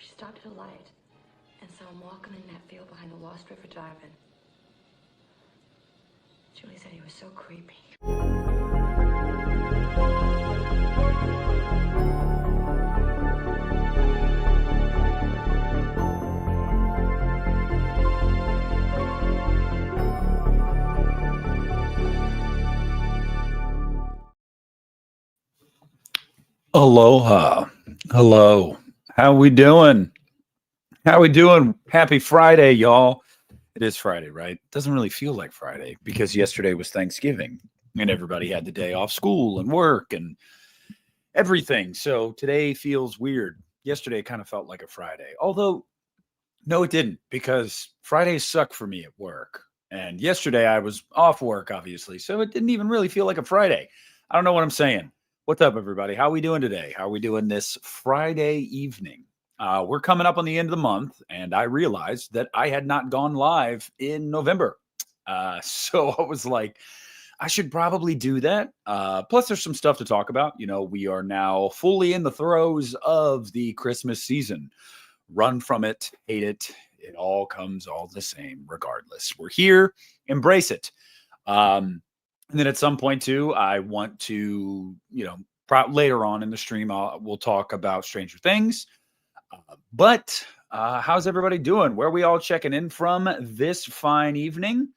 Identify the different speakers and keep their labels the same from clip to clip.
Speaker 1: She stopped at a light, and so I'm walking in that field behind the Lost River Drive-In. Julie said he was so creepy.
Speaker 2: Aloha. Hello. How we doing? How we doing? Happy Friday, y'all. It is Friday, right? Doesn't really feel like Friday because yesterday was Thanksgiving and everybody had the day off school and work and everything. So today feels weird. Yesterday kind of felt like a Friday. Although, no, it didn't because Fridays suck for me at work. And yesterday I was off work, obviously. So it didn't even really feel like a Friday. I don't know what I'm saying. What's up, everybody? How are we doing today? How are we doing this Friday evening? We're coming up on the end of the month, and I realized that I had not gone live in November. So I was like, I should probably do that. Plus, there's some stuff to talk about. You know, we are now fully in the throes of the Christmas season. Run from it, hate it. It all comes all the same, regardless. We're here, embrace it. And then at some point too, I want to, later on in the stream, we'll talk about Stranger Things. But how's everybody doing? Where are we all checking in from this fine evening?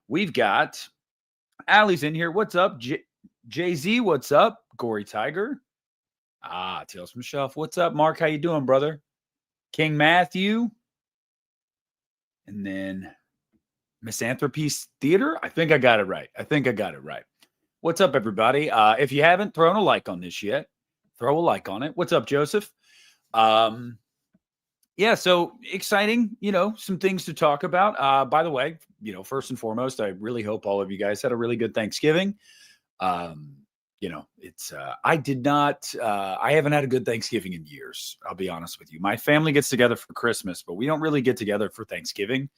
Speaker 2: We've got Allie's in here. What's up? Jay-Z, what's up? Gory Tiger. Tales from Shelf. What's up, Mark? How you doing, brother? King Matthew. And then Misanthropy's Theater. I think I got it right. What's up, everybody? If you haven't thrown a like on this yet, throw a like on it. What's up, Joseph? Yeah, so exciting, some things to talk about. By the way, first and foremost, I really hope all of you guys had a really good Thanksgiving. I haven't had a good Thanksgiving in years. I'll be honest with you. My family gets together for Christmas, but we don't really get together for Thanksgiving.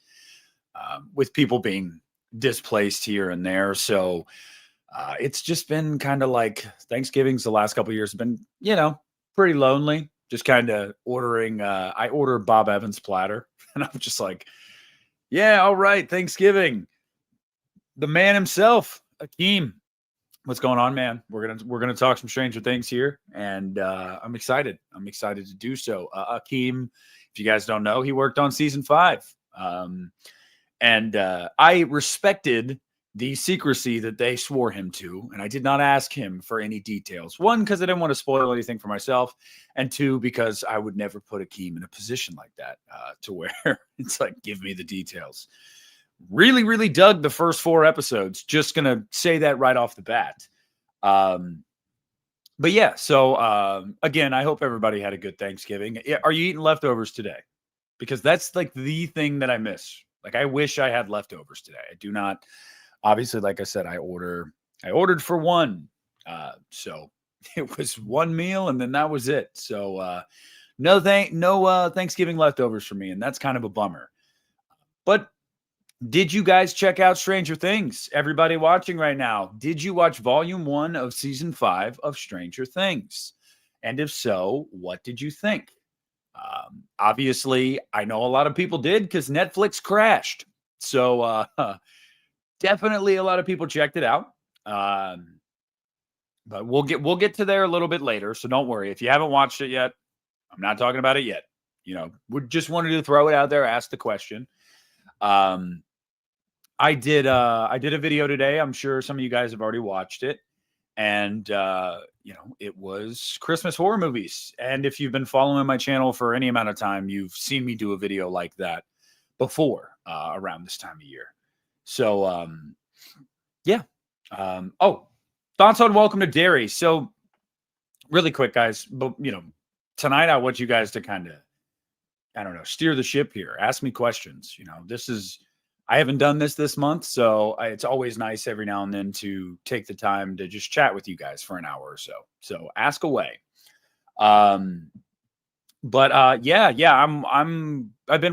Speaker 2: With people being displaced here and there. So it's just been kind of like Thanksgiving's the last couple of years have been, pretty lonely. Just kind of ordering. I ordered Bob Evans platter and I'm just like, yeah, all right. Thanksgiving. The man himself, Akeem. What's going on, man? We're gonna talk some Stranger Things here, and I'm excited. I'm excited to do so. Akeem, if you guys don't know, he worked on season 5. And I respected the secrecy that they swore him to, and I did not ask him for any details. 1, because I didn't want to spoil anything for myself, and 2, because I would never put Akeem in a position like that to where it's like, give me the details. Really, really dug the first 4 episodes. Just going to say that right off the bat. But yeah, so again, I hope everybody had a good Thanksgiving. Are you eating leftovers today? Because that's like the thing that I miss. Like, I wish I had leftovers today. I do not. Obviously, like I said, I ordered for 1. So it was 1 meal and then that was it. So no Thanksgiving leftovers for me. And that's kind of a bummer. But did you guys check out Stranger Things? Everybody watching right now, did you watch volume 1 of season 5 of Stranger Things? And if so, what did you think? Obviously, I know a lot of people did because Netflix crashed. So definitely a lot of people checked it out. But we'll get to there a little bit later. So don't worry. If you haven't watched it yet, I'm not talking about it yet. We just wanted to throw it out there, ask the question. I did a video today. I'm sure some of you guys have already watched it. And, it was Christmas horror movies. And if you've been following my channel for any amount of time, you've seen me do a video like that before around this time of year. So, yeah. Thoughts on Welcome to Derry. So really quick, guys, but, tonight I want you guys to kind of, I don't know, steer the ship here. Ask me questions. I haven't done this month, so it's always nice every now and then to take the time to just chat with you guys for an hour or so. So ask away. I've been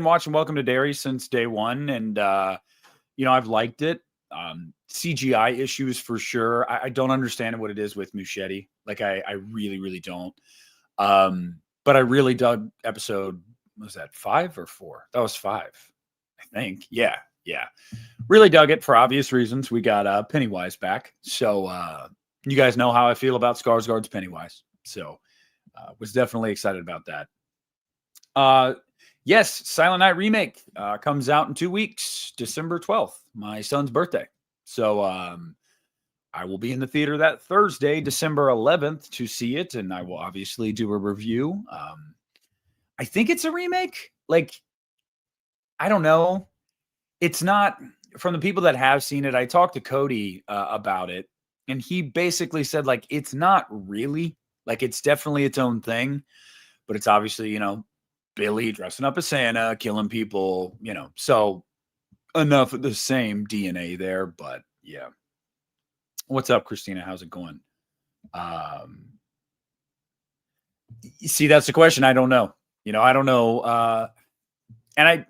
Speaker 2: watching Welcome to Derry since day 1, and I've liked it. CGI issues for sure. I don't understand what it is with Muschietti. Like I really, really don't. But I really dug episode Was that 5 or 4? That was 5, I think. Yeah. Really dug it for obvious reasons. We got Pennywise back. So you guys know how I feel about Skarsgård's Pennywise. So was definitely excited about that. Yes, Silent Night remake comes out in 2 weeks, December 12th, my son's birthday. So I will be in the theater that Thursday, December 11th, to see it, and I will obviously do a review. I think it's a remake. Like, I don't know. It's not, from the people that have seen it. I talked to Cody about it, and he basically said, like, it's not really. Like, it's definitely its own thing, but it's obviously, Billy dressing up as Santa, killing people, so enough of the same DNA there, but yeah. What's up, Christina? How's it going? You see, that's the question. I don't know. I don't know. And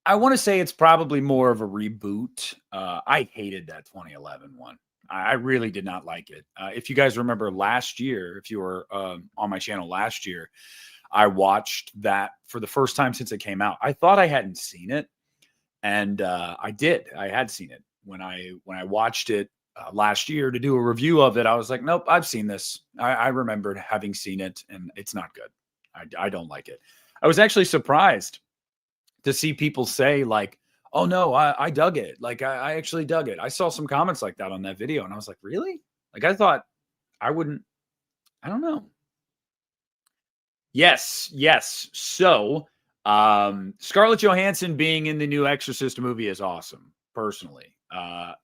Speaker 2: I want to say it's probably more of a reboot. I hated that 2011 one. I really did not like it. If you guys remember last year, if you were on my channel last year, I watched that for the first time since it came out. I thought I hadn't seen it, and I did. I had seen it when I watched it last year to do a review of it. I was like, nope, I've seen this. I remembered having seen it, and it's not good. I don't like it. I was actually surprised to see people say, like, oh no, I dug it. Like, I actually dug it. I saw some comments like that on that video, and I was like, really? Like, I thought I wouldn't. I don't know. Yes. So, Scarlett Johansson being in the new Exorcist movie is awesome, personally.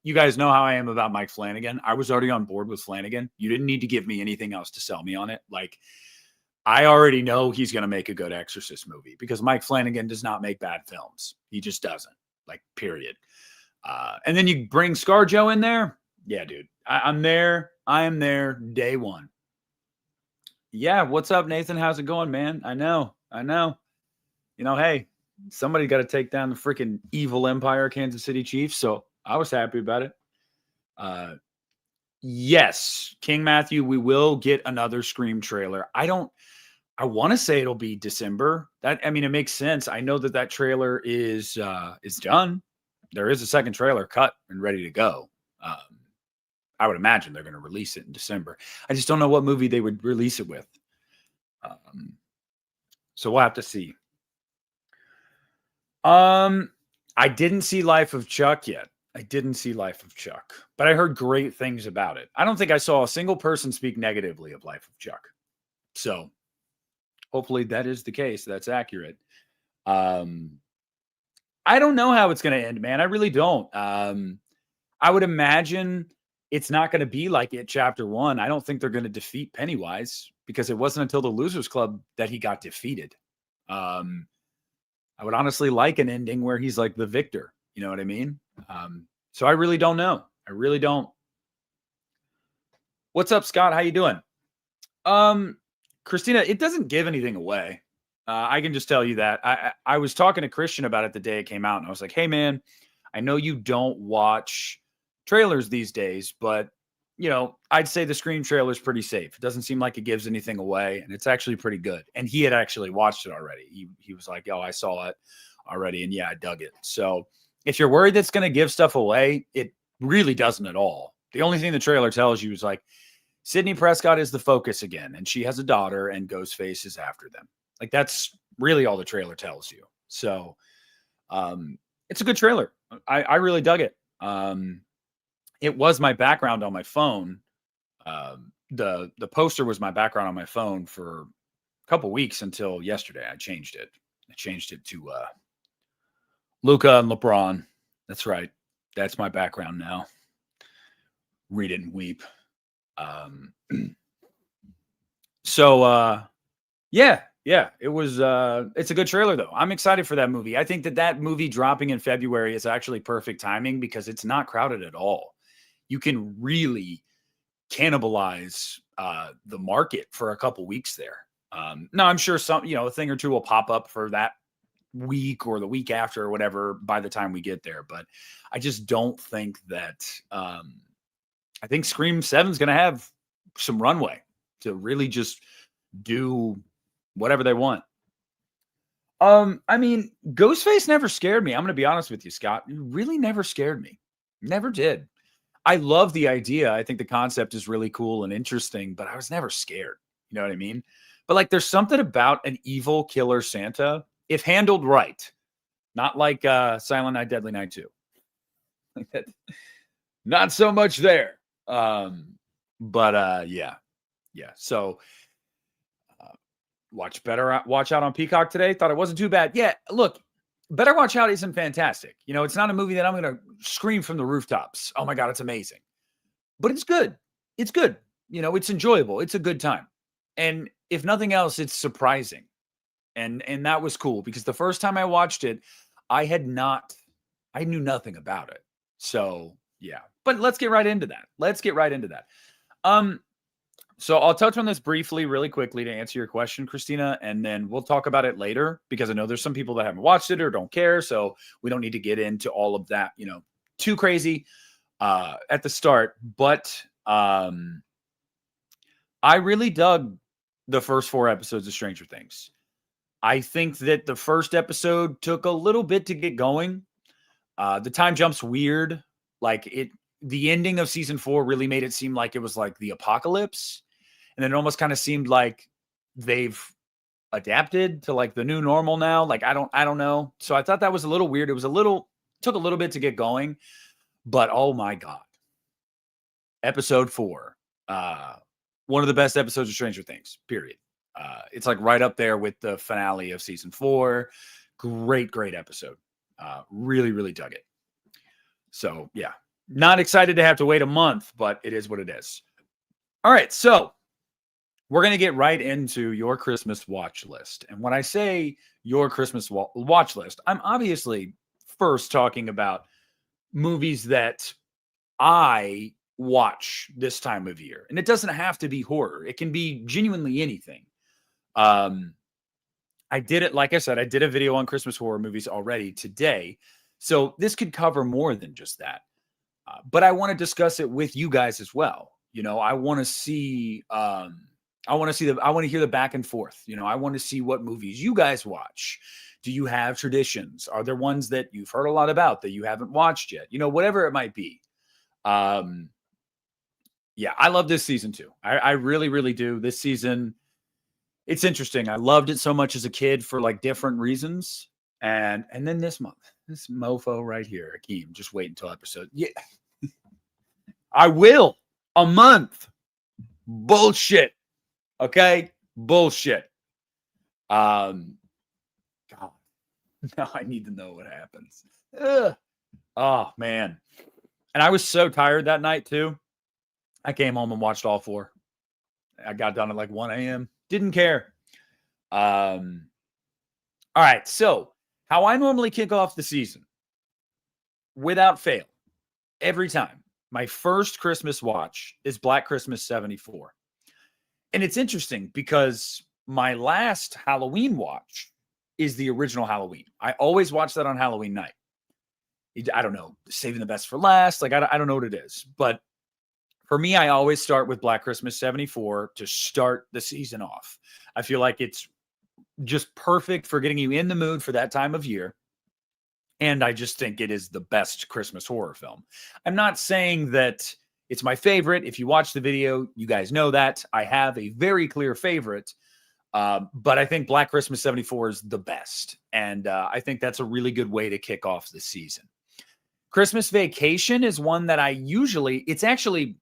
Speaker 2: You guys know how I am about Mike Flanagan. I was already on board with Flanagan. You didn't need to give me anything else to sell me on it. Like, I already know he's going to make a good Exorcist movie because Mike Flanagan does not make bad films. He just doesn't, like, period. And then you bring ScarJo in there. Yeah, dude, I'm there. I am there day one. Yeah, what's up, Nathan? How's it going, man? I know. Hey, somebody got to take down the freaking evil empire, Kansas City Chiefs. So I was happy about it. Yes, King Matthew, we will get another Scream trailer. I want to say it'll be December. It makes sense. I know that trailer is done. There is a second trailer cut and ready to go. I would imagine they're going to release it in December. I just don't know what movie they would release it with. So we'll have to see. I didn't see Life of Chuck yet. But I heard great things about it. I don't think I saw a single person speak negatively of Life of Chuck. So hopefully that is the case. That's accurate. I don't know how it's going to end, man. I really don't. I would imagine it's not going to be like it chapter 1. I don't think they're going to defeat Pennywise because it wasn't until the Losers Club that he got defeated. I would honestly like an ending where he's like the victor. You know what I mean? So I really don't know. I really don't. What's up, Scott? How you doing? Christina, it doesn't give anything away. I can just tell you that. I was talking to Christian about it the day it came out, and I was like, hey, man, I know you don't watch trailers these days, but, I'd say the Scream trailer is pretty safe. It doesn't seem like it gives anything away, and it's actually pretty good. And he had actually watched it already. He was like, I saw it already, and yeah, I dug it. So if you're worried that's going to give stuff away, it really doesn't at all. The only thing the trailer tells you is, like, Sidney Prescott is the focus again, and she has a daughter, and Ghostface is after them. Like, that's really all the trailer tells you. So it's a good trailer. I really dug it. It was my background on my phone. The poster was my background on my phone for a couple weeks until yesterday. I changed it. To Luca and LeBron. That's right. That's my background now. Read it and weep. Yeah, it was, it's a good trailer though. I'm excited for that movie. I think that movie dropping in February is actually perfect timing because it's not crowded at all. You can really cannibalize, the market for a couple weeks there. Now I'm sure a thing or two will pop up for that week or the week after or whatever by the time we get there. But I just don't think that, I think Scream 7 is going to have some runway to really just do whatever they want. I mean, Ghostface never scared me. I'm going to be honest with you, Scott. It really never scared me. Never did. I love the idea. I think the concept is really cool and interesting, but I was never scared. You know what I mean? But like, there's something about an evil killer Santa, if handled right, not like Silent Night, Deadly Night 2. Like that, not so much there. But yeah. So watch Out on Peacock today. Thought it wasn't too bad. Yeah, look, Better Watch Out isn't fantastic. You know, it's not a movie that I'm going to scream from the rooftops. Oh my God, it's amazing. But it's good. It's good. You know, it's enjoyable. It's a good time. And if nothing else, it's surprising. And that was cool because the first time I watched it, I knew nothing about it. So yeah. But let's get right into that. So I'll touch on this briefly, really quickly to answer your question, Christina, and then we'll talk about it later because I know there's some people that haven't watched it or don't care. So we don't need to get into all of that, you know, too crazy at the start. But I really dug the first 4 episodes of Stranger Things. I think that the first episode took a little bit to get going. The time jump's weird. The ending of season 4 really made it seem like it was like the apocalypse. And then it almost kind of seemed like they've adapted to like the new normal now. Like, I don't know. So I thought that was a little weird. Took a little bit to get going, but oh my God. Episode 4, one of the best episodes of Stranger Things, period. It's like right up there with the finale of season 4. Great episode. Really, really dug it. So yeah, not excited to have to wait a month, but it is what it is. All right. So we're going to get right into your Christmas watch list. And when I say your Christmas watch list, I'm obviously first talking about movies that I watch this time of year. And it doesn't have to be horror. It can be genuinely anything. I did it, like I said, I did a video on Christmas horror movies already today. So this could cover more than just that. But I want to discuss it with you guys as well. You know, I want to see, I want to hear the back and forth. You know, I want to see what movies you guys watch. Do you have traditions? Are there ones that you've heard a lot about that you haven't watched yet? You know, whatever it might be. Yeah, I love this season too. I really, really do. This season, it's interesting. I loved it so much as a kid for like different reasons. And then this month, this mofo right here, Akeem, just wait until episode. Yeah, I will. A month. Bullshit. Okay? Bullshit. God. Now I need to know what happens. Ugh. Oh, man. And I was so tired that night, too. I came home and watched all 4. I got done at like 1 a.m. Didn't care. All right. So, how I normally kick off the season, without fail, every time, my first Christmas watch is Black Christmas 74. And it's interesting because my last Halloween watch is the original Halloween. I always watch that on Halloween night. I don't know, saving the best for last. Like, I don't know what it is. But for me, I always start with Black Christmas 74 to start the season off. I feel like it's just perfect for getting you in the mood for that time of year. And I just think it is the best Christmas horror film. I'm not saying that it's my favorite. If you watch the video, you guys know that. I have a very clear favorite. But I think Black Christmas 74 is the best. And I think that's a really good way to kick off the season. Christmas Vacation is one that it's actually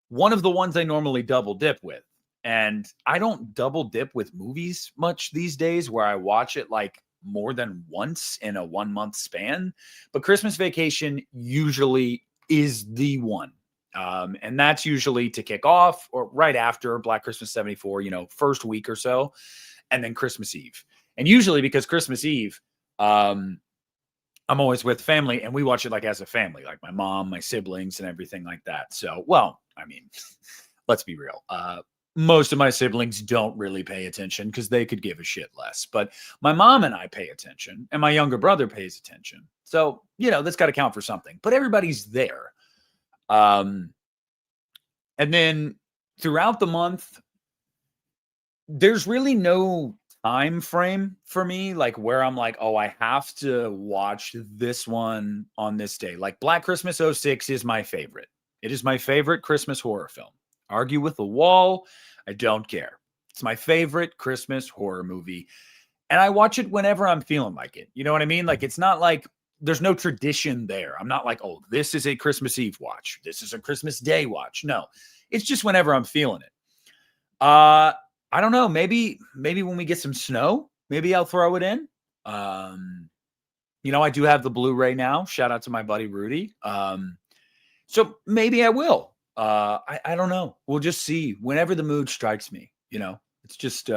Speaker 2: one of the ones I normally double dip with. And I don't double dip with movies much these days where I watch it like more than once in a 1 month span. But Christmas Vacation usually is the one. And that's usually to kick off or right after Black Christmas 74, you know, first week or so, and then Christmas Eve. And usually because Christmas Eve, I'm always with family and we watch it like as a family, like my mom, my siblings and everything like that. So, well, I mean, let's be real. Most of my siblings don't really pay attention because they could give a shit less. But my mom and I pay attention and my younger brother pays attention. So, you know, that's got to count for something. But everybody's there. And then throughout the month, there's really no time frame for me, like where I'm like, oh, I have to watch this one on this day. Like Black Christmas '06 is my favorite. It is my favorite Christmas horror film. Argue with the wall. I don't care. It's my favorite Christmas horror movie. And I watch it whenever I'm feeling like it. You know what I mean? Like, it's not like there's no tradition there. I'm not like, oh, this is a Christmas Eve watch. This is a Christmas Day watch. No, it's just whenever I'm feeling it. I don't know. Maybe when we get some snow, maybe I'll throw it in. I do have the Blu-ray now. Shout out to my buddy Rudy. So maybe I will. I don't know. We'll just see whenever the mood strikes me. It's just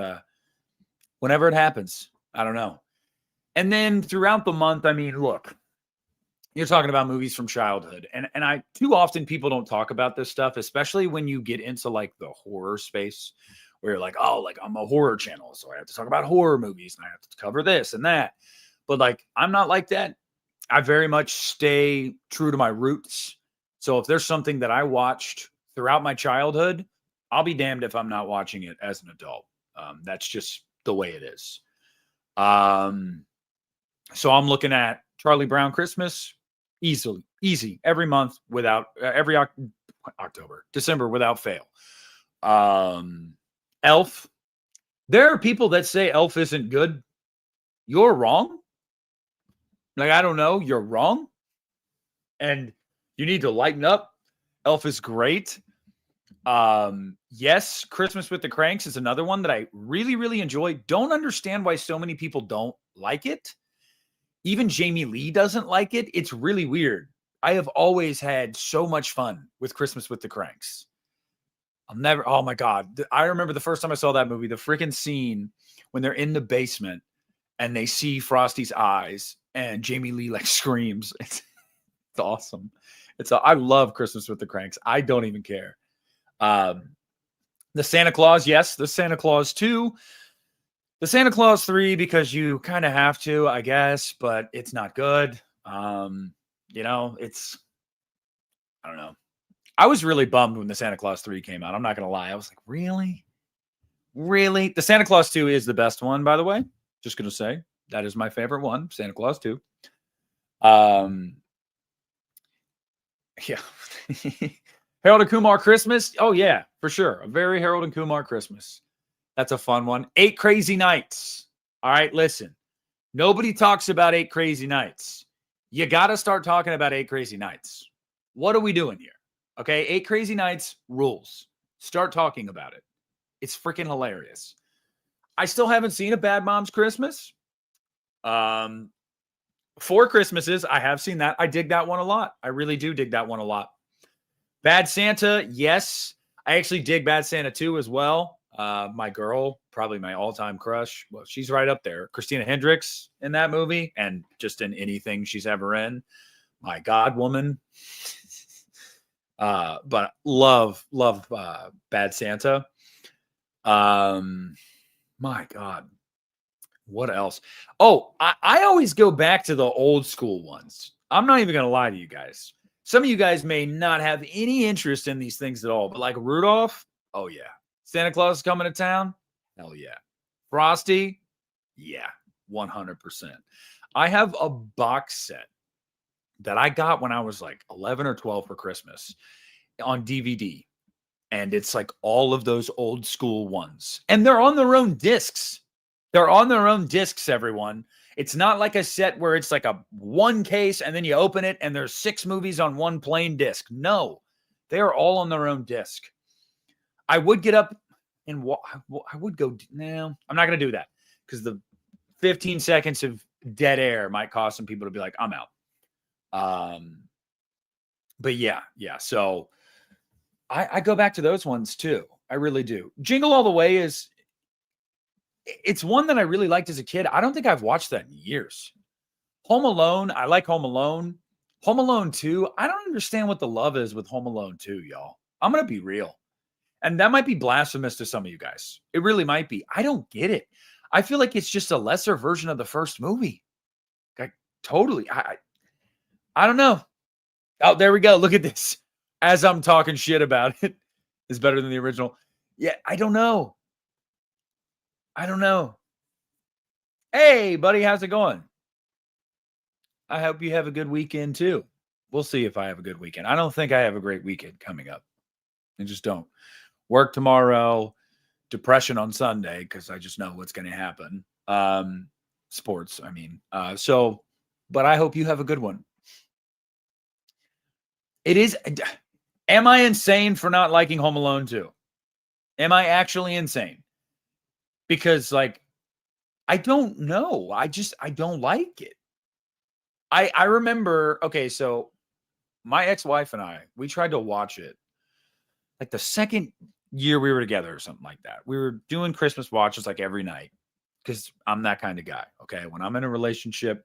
Speaker 2: whenever it happens. I don't know. And then throughout the month, I mean, look, you're talking about movies from childhood. And I too often people don't talk about this stuff, especially when you get into like the horror space where you're like, oh, like I'm a horror channel, so I have to talk about horror movies and I have to cover this and that. But like, I'm not like that. I very much stay true to my roots. So if there's something that I watched throughout my childhood, I'll be damned if I'm not watching it as an adult. That's just the way it is. So I'm looking at Charlie Brown Christmas, easy every month without every December without fail. Elf. There are people that say Elf isn't good. You're wrong. Like, I don't know. You're wrong. And you need to lighten up. Elf is great. Yes, Christmas with the Cranks is another one that I really, really enjoy. Don't understand why so many people don't like it. Even Jamie Lee doesn't like it. It's really weird. I have always had so much fun with Christmas with the Cranks. Oh my God. I remember the first time I saw that movie, the freaking scene when they're in the basement and they see Frosty's eyes and Jamie Lee like screams. It's awesome. I love Christmas with the Cranks. I don't even care. The Santa Claus, yes. The Santa Claus 2. The Santa Claus 3, because you kind of have to, I guess, but it's not good. I don't know. I was really bummed when the Santa Claus 3 came out. I'm not going to lie. I was like, really? Really? The Santa Claus 2 is the best one, by the way. Just going to say that is my favorite one, Santa Claus 2. Yeah. Harold and Kumar Christmas. Oh, yeah, for sure. A very Harold and Kumar Christmas. That's a fun one. 8 Crazy Nights. All right, listen. Nobody talks about 8 Crazy Nights. You got to start talking about 8 Crazy Nights. What are we doing here? Okay, 8 Crazy Nights rules. Start talking about it. It's freaking hilarious. I still haven't seen A Bad Mom's Christmas. 4 Christmases, I have seen that. I dig that one a lot. I really do dig that one a lot. Bad Santa, yes. I actually dig Bad Santa 2 as well. My girl, probably my all-time crush. Well, she's right up there. Christina Hendricks in that movie and just in anything she's ever in. My God, woman. But love Bad Santa. My God. What else? Oh, I always go back to the old school ones. I'm not even going to lie to you guys. Some of you guys may not have any interest in these things at all, but like Rudolph, oh yeah. Santa Claus is coming to town? Hell yeah. Frosty? Yeah, 100%. I have a box set that I got when I was like 11 or 12 for Christmas on DVD. And it's like all of those old school ones. And they're on their own discs. They're on their own discs, everyone. It's not like a set where it's like a one case and then you open it and there's 6 movies on one plain disc. No, they are all on their own disc. I would get up and I would go. No, I'm not going to do that because the 15 seconds of dead air might cause some people to be like, I'm out. But yeah. So I go back to those ones too. I really do. Jingle All the Way it's one that I really liked as a kid. I don't think I've watched that in years. Home Alone. I like Home Alone. Home Alone 2. I don't understand what the love is with Home Alone 2, y'all. I'm going to be real. And that might be blasphemous to some of you guys. It really might be. I don't get it. I feel like it's just a lesser version of the first movie. Like, totally. I don't know. Oh, there we go. Look at this. As I'm talking shit about it, is better than the original. Yeah, I don't know. Hey, buddy, how's it going? I hope you have a good weekend too. We'll see if I have a good weekend. I don't think I have a great weekend coming up. I just don't. Work tomorrow, depression on Sunday because I just know what's going to happen. Sports, I mean. But I hope you have a good one. It is. Am I insane for not liking Home Alone 2? Am I actually insane? Because, like, I don't know. I don't like it. I remember, okay, so my ex-wife and I, we tried to watch it like the second year we were together or something like that. We were doing Christmas watches like every night because I'm that kind of guy. Okay. When I'm in a relationship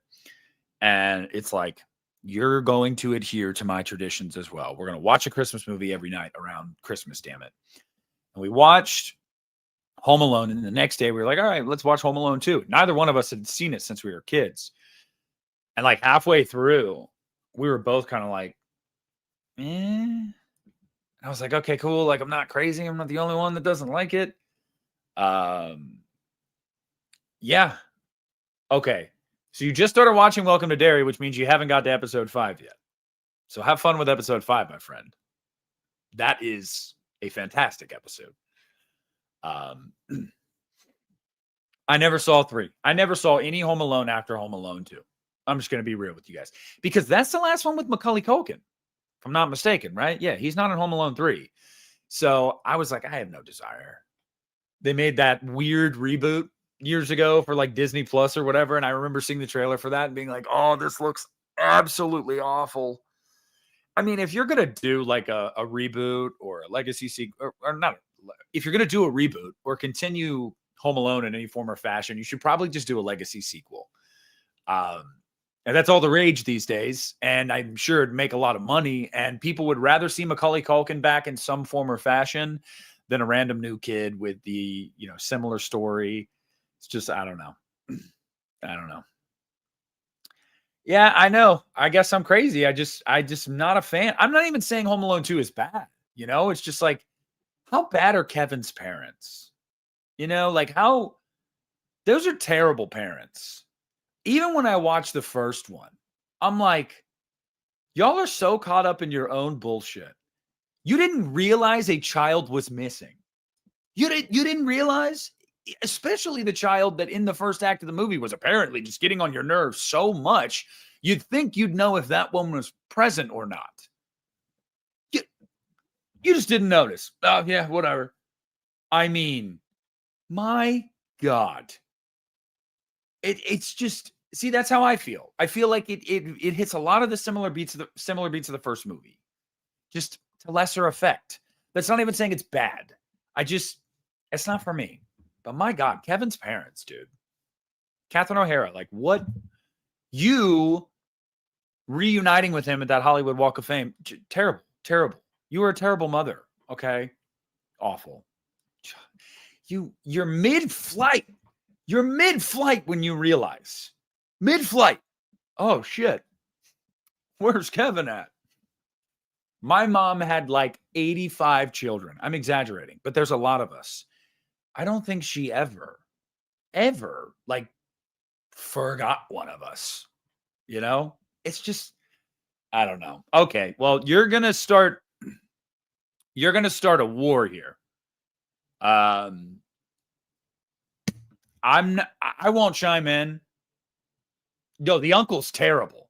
Speaker 2: and it's like, you're going to adhere to my traditions as well. We're going to watch a Christmas movie every night around Christmas, damn it. And we watched Home Alone. And the next day we were like, all right, let's watch Home Alone 2. Neither one of us had seen it since we were kids. And like halfway through, we were both kind of like, I was like, okay, cool. Like, I'm not crazy. I'm not the only one that doesn't like it. Yeah. Okay. So you just started watching Welcome to Derry, which means you haven't got to episode 5 yet. So have fun with episode 5, my friend. That is a fantastic episode. I never saw 3. I never saw any Home Alone after Home Alone 2. I'm just going to be real with you guys. Because that's the last one with Macaulay Culkin, if I'm not mistaken, right? Yeah, he's not in Home Alone 3. So I was like, I have no desire. They made that weird reboot years ago for like Disney Plus or whatever. And I remember seeing the trailer for that and being like, oh, this looks absolutely awful. I mean, if you're going to do like a reboot or a legacy sequel, or not, if you're going to do a reboot or continue Home Alone in any form or fashion, you should probably just do a legacy sequel. And that's all the rage these days. And I'm sure it'd make a lot of money. And people would rather see Macaulay Culkin back in some form or fashion than a random new kid with the, similar story. It's just, I don't know. I don't know. Yeah, I know. I guess I'm crazy. I just am not a fan. I'm not even saying Home Alone 2 is bad. It's just like, how bad are Kevin's parents? Like those are terrible parents. Even when I watched the first one, I'm like, y'all are so caught up in your own bullshit. You didn't realize a child was missing. You didn't realize, especially the child that in the first act of the movie was apparently just getting on your nerves so much, you'd think you'd know if that woman was present or not. You just didn't notice. Oh, yeah, whatever. I mean, my God. It's just, see, that's how I feel. I feel like it hits a lot of the similar beats of the first movie, just to lesser effect. That's not even saying it's bad. It's not for me. But my God, Kevin's parents, dude. Catherine O'Hara, like, what? You reuniting with him at that Hollywood Walk of Fame, terrible, terrible. You were a terrible mother, okay? Awful. You're mid-flight. You're mid-flight when you realize. Mid-flight. Oh, shit. Where's Kevin at? My mom had like 85 children. I'm exaggerating, but there's a lot of us. I don't think she ever, like, forgot one of us. It's just, I don't know. Okay, well, you're going to start a war here. I won't chime in. No, the uncle's terrible.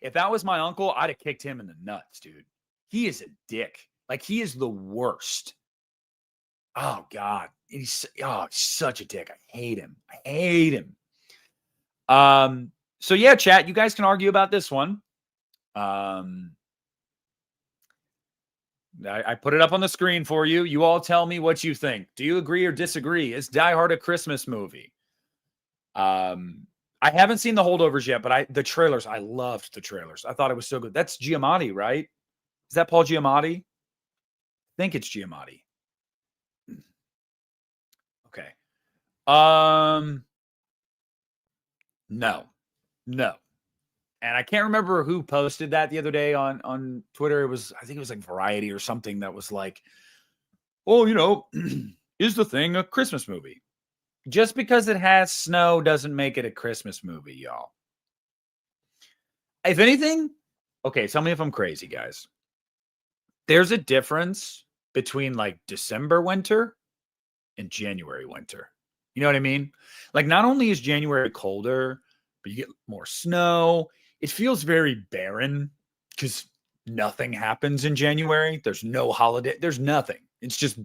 Speaker 2: If that was my uncle, I'd have kicked him in the nuts, dude. He is a dick. Like, he is the worst. Oh, God. He's such a dick. I hate him. So yeah, chat, you guys can argue about this one. I put it up on the screen for you. You all tell me what you think. Do you agree or disagree? Is Die Hard a Christmas movie? I haven't seen the Holdovers yet, but the trailers, I loved the trailers. I thought it was so good. That's Giamatti, right? Is that Paul Giamatti? I think it's Giamatti. Okay. No. And I can't remember who posted that the other day on Twitter. I think it was like Variety or something that was like, well, is the thing a Christmas movie? Just because it has snow doesn't make it a Christmas movie, y'all. If anything, okay, tell me if I'm crazy, guys. There's a difference between like December winter and January winter. You know what I mean? Like, not only is January colder, but you get more snow. It feels very barren because nothing happens in January. There's no holiday. There's nothing. It's just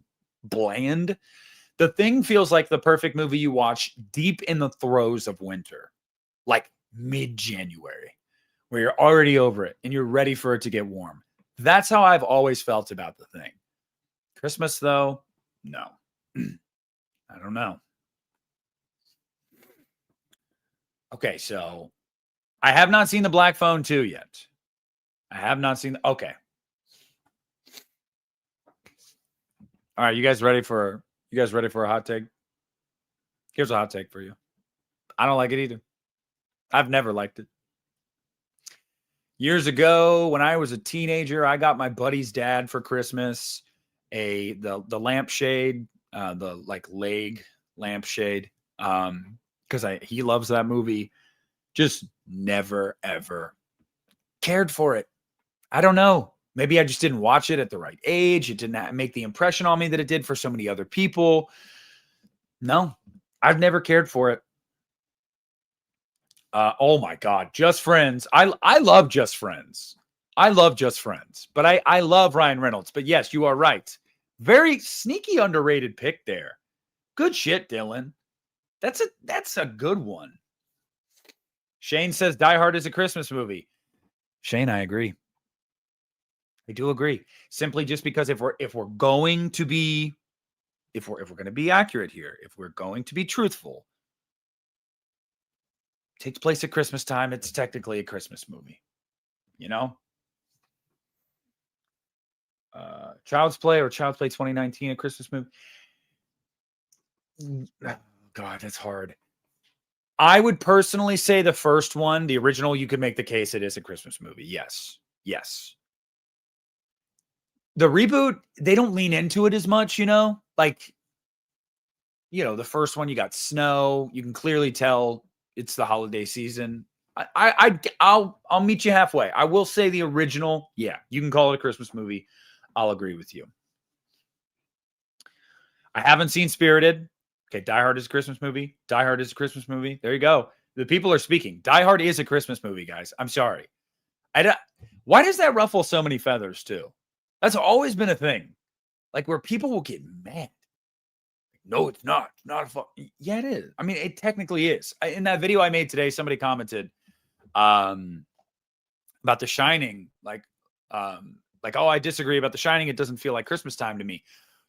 Speaker 2: bland. The Thing feels like the perfect movie you watch deep in the throes of winter, like mid-January, where you're already over it and you're ready for it to get warm. That's how I've always felt about The Thing. Christmas, though, no. I don't know. Okay, so I have not seen The Black Phone 2 yet. I have not seen. Okay. All right, you guys ready for a hot take? Here's a hot take for you. I don't like it either. I've never liked it. Years ago, when I was a teenager, I got my buddy's dad for Christmas the lampshade, the like leg lampshade, because he loves that movie. Just never ever cared for it. I don't know. Maybe I just didn't watch it at the right age. It did not make the impression on me that it did for so many other people. No, I've never cared for it. Oh my God, Just Friends. I love Just Friends. I love Just Friends, but I love Ryan Reynolds. But yes, you are right. Very sneaky underrated pick there. Good shit, Dylan. That's a good one. Shane says Die Hard is a Christmas movie. Shane, I agree. I do agree. Simply just because if we're going to be accurate here, if we're going to be truthful, it takes place at Christmas time. It's technically a Christmas movie. You know? Child's Play or Child's Play 2019, a Christmas movie. Oh, God, that's hard. I would personally say the first one, the original, you could make the case it is a Christmas movie. Yes. Yes. The reboot, they don't lean into it as much, you know? Like, you know, the first one, you got snow. You can clearly tell it's the holiday season. I'll meet you halfway. I will say the original, yeah, you can call it a Christmas movie. I'll agree with you. I haven't seen Spirited. Okay, Die Hard is a Christmas movie. Die Hard is a Christmas movie. There you go. The people are speaking. Die Hard is a Christmas movie, guys. I'm sorry. Why does that ruffle so many feathers, too? That's always been a thing. Like, where people will get mad. No, it's not. It's not a fun. Yeah, it is. I mean, it technically is. In that video I made today, somebody commented about The Shining. Like, oh, I disagree about The Shining. It doesn't feel like Christmas time to me.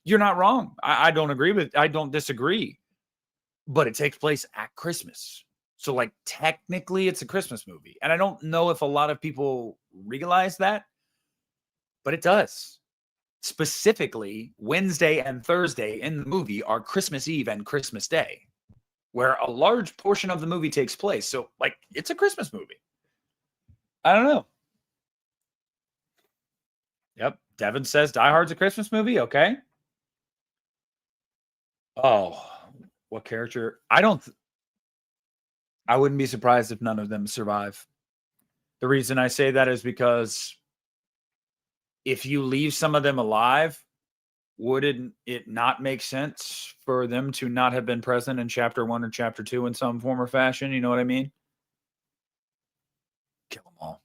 Speaker 2: You're not wrong. I don't disagree. But it takes place at Christmas. So, like, technically it's a Christmas movie. And I don't know if a lot of people realize that, but it does. Specifically, Wednesday and Thursday in the movie are Christmas Eve and Christmas Day, where a large portion of the movie takes place. So, like, it's a Christmas movie. I don't know. Yep. Devin says Die Hard's a Christmas movie. Okay. Oh, what character? I wouldn't be surprised if none of them survive. The reason I say that is because if you leave some of them alive, wouldn't it not make sense for them to not have been present in chapter 1 or chapter 2 in some form or fashion? You know what I mean? Kill them all.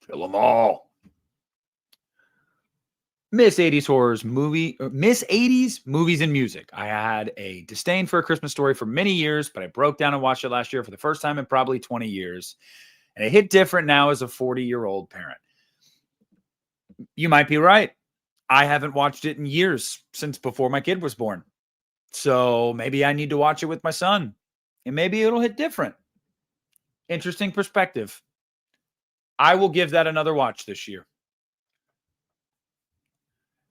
Speaker 2: Kill them all. Miss 80s horrors movie, Miss 80s movies and music. I had a disdain for A Christmas Story for many years, but I broke down and watched it last year for the first time in probably 20 years. And it hit different now as a 40-year-old parent. You might be right. I haven't watched it in years, since before my kid was born. So maybe I need to watch it with my son. And maybe it'll hit different. Interesting perspective. I will give that another watch this year.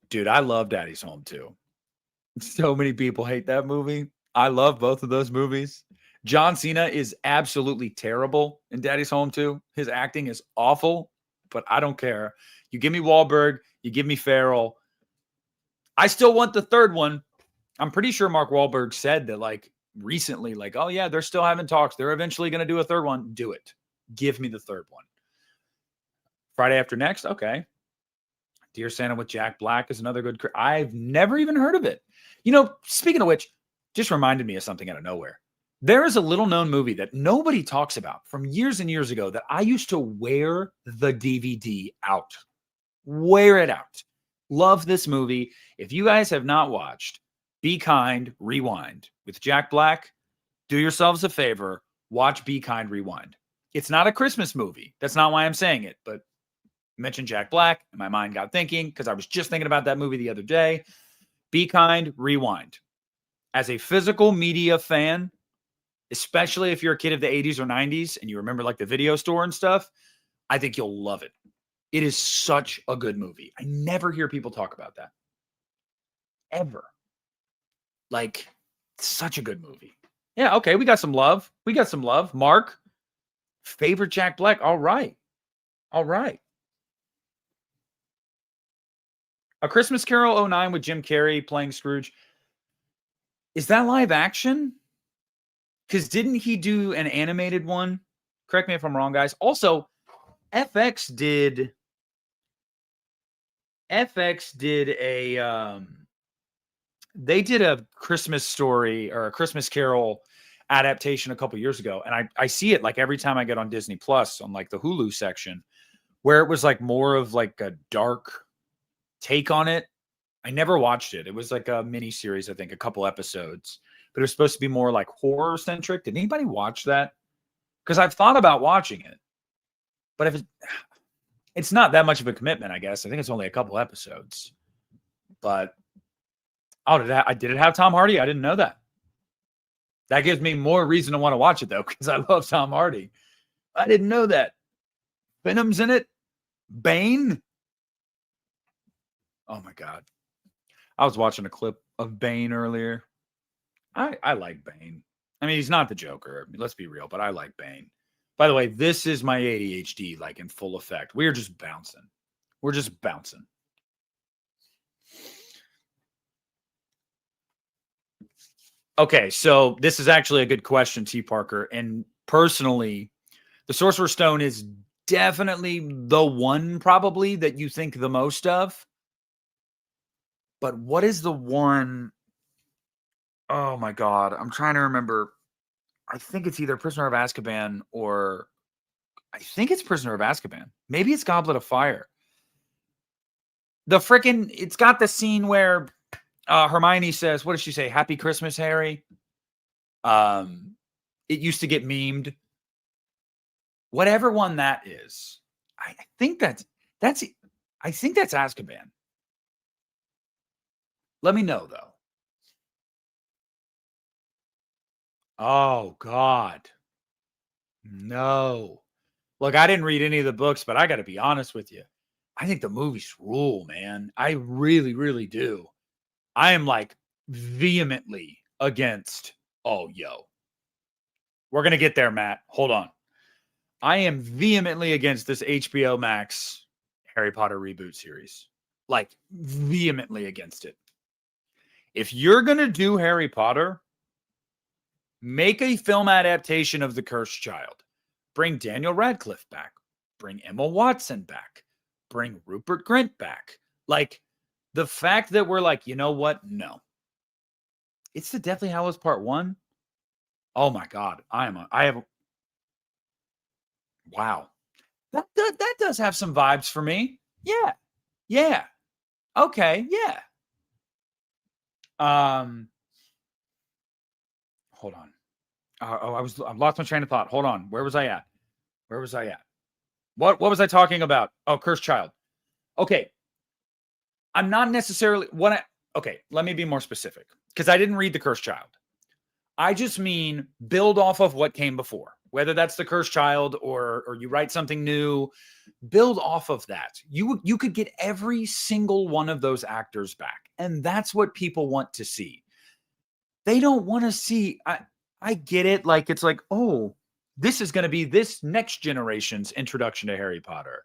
Speaker 2: Dude, I love Daddy's Home too. So many people hate that movie. I love both of those movies. John Cena is absolutely terrible in Daddy's Home too. His acting is awful, but I don't care. You give me Wahlberg, you give me Farrell. I still want the third one. I'm pretty sure Mark Wahlberg said that like recently, like, oh yeah, they're still having talks. They're eventually going to do a third one. Do it. Give me the third one. Friday After Next. Okay. Dear Santa with Jack Black is another good. I've never even heard of it. You know, speaking of which, just reminded me of something out of nowhere. There is a little known movie that nobody talks about from years and years ago that I used to wear the DVD out. Wear it out. Love this movie. If you guys have not watched Be Kind, Rewind with Jack Black, do yourselves a favor. Watch Be Kind, Rewind. It's not a Christmas movie. That's not why I'm saying it, but mentioned Jack Black and my mind got thinking because I was just thinking about that movie the other day. Be Kind, Rewind. As a physical media fan, especially if you're a kid of the 80s or 90s and you remember like the video store and stuff, I think you'll love it. It is such a good movie. I never hear people talk about that. Ever. Like, such a good movie. Yeah, okay, we got some love. We got some love. Mark, favorite Jack Black. All right. All right. A Christmas Carol 09 with Jim Carrey playing Scrooge. Is that live action? Because didn't he do an animated one? Correct me if I'm wrong, guys. Also, FX did a they did a Christmas Story or a Christmas Carol adaptation a couple years ago, and I see it like every time I get on Disney Plus on like the Hulu section, where it was like more of like a dark take on it. I never watched it. It was like a mini series, I think, a couple episodes, but it was supposed to be more like horror centric. Did anybody watch that? Because I've thought about watching it, but if it's not that much of a commitment, I guess. I think it's only a couple episodes. But did it have Tom Hardy? I didn't know that. That gives me more reason to want to watch it though, because I love Tom Hardy. I didn't know that. Venom's in it. Bane. Oh my God. I was watching a clip of Bane earlier. I like Bane. I mean, he's not the Joker. Let's be real, but I like Bane. By the way, this is my ADHD like in full effect. We're just bouncing. We're just bouncing. Okay, so this is actually a good question, T. Parker. And personally, the Sorcerer's Stone is definitely the one probably that you think the most of. But what is the one? Oh my God. I'm trying to remember. I think it's either Prisoner of Azkaban or I think it's Prisoner of Azkaban. Maybe it's Goblet of Fire. It's got the scene where Hermione says, what does she say? Happy Christmas, Harry. It used to get memed. Whatever one that is. I think that's Azkaban. Let me know, though. Oh, God. No. Look, I didn't read any of the books, but I got to be honest with you. I think the movies rule, man. I really, really do. I am like vehemently against. Oh, yo. We're going to get there, Matt. Hold on. I am vehemently against this HBO Max Harry Potter reboot series. Like, vehemently against it. If you're going to do Harry Potter, make a film adaptation of The Cursed Child. Bring Daniel Radcliffe back. Bring Emma Watson back. Bring Rupert Grint back. Like, the fact that we're like, you know what? No. It's the Deathly Hallows Part 1. Oh my God. Wow. That does have some vibes for me. Yeah. Yeah. Okay. Yeah. Hold on. I lost my train of thought. Hold on. Where was I at? What was I talking about? Oh, Cursed Child. Okay. I'm not necessarily okay, let me be more specific because I didn't read The Cursed Child. I just mean build off of what came before, whether that's The Cursed Child or you write something new, build off of that. You could get every single one of those actors back. And that's what people want to see. They don't want to see, I get it. Like, it's like, oh, this is going to be this next generation's introduction to Harry Potter.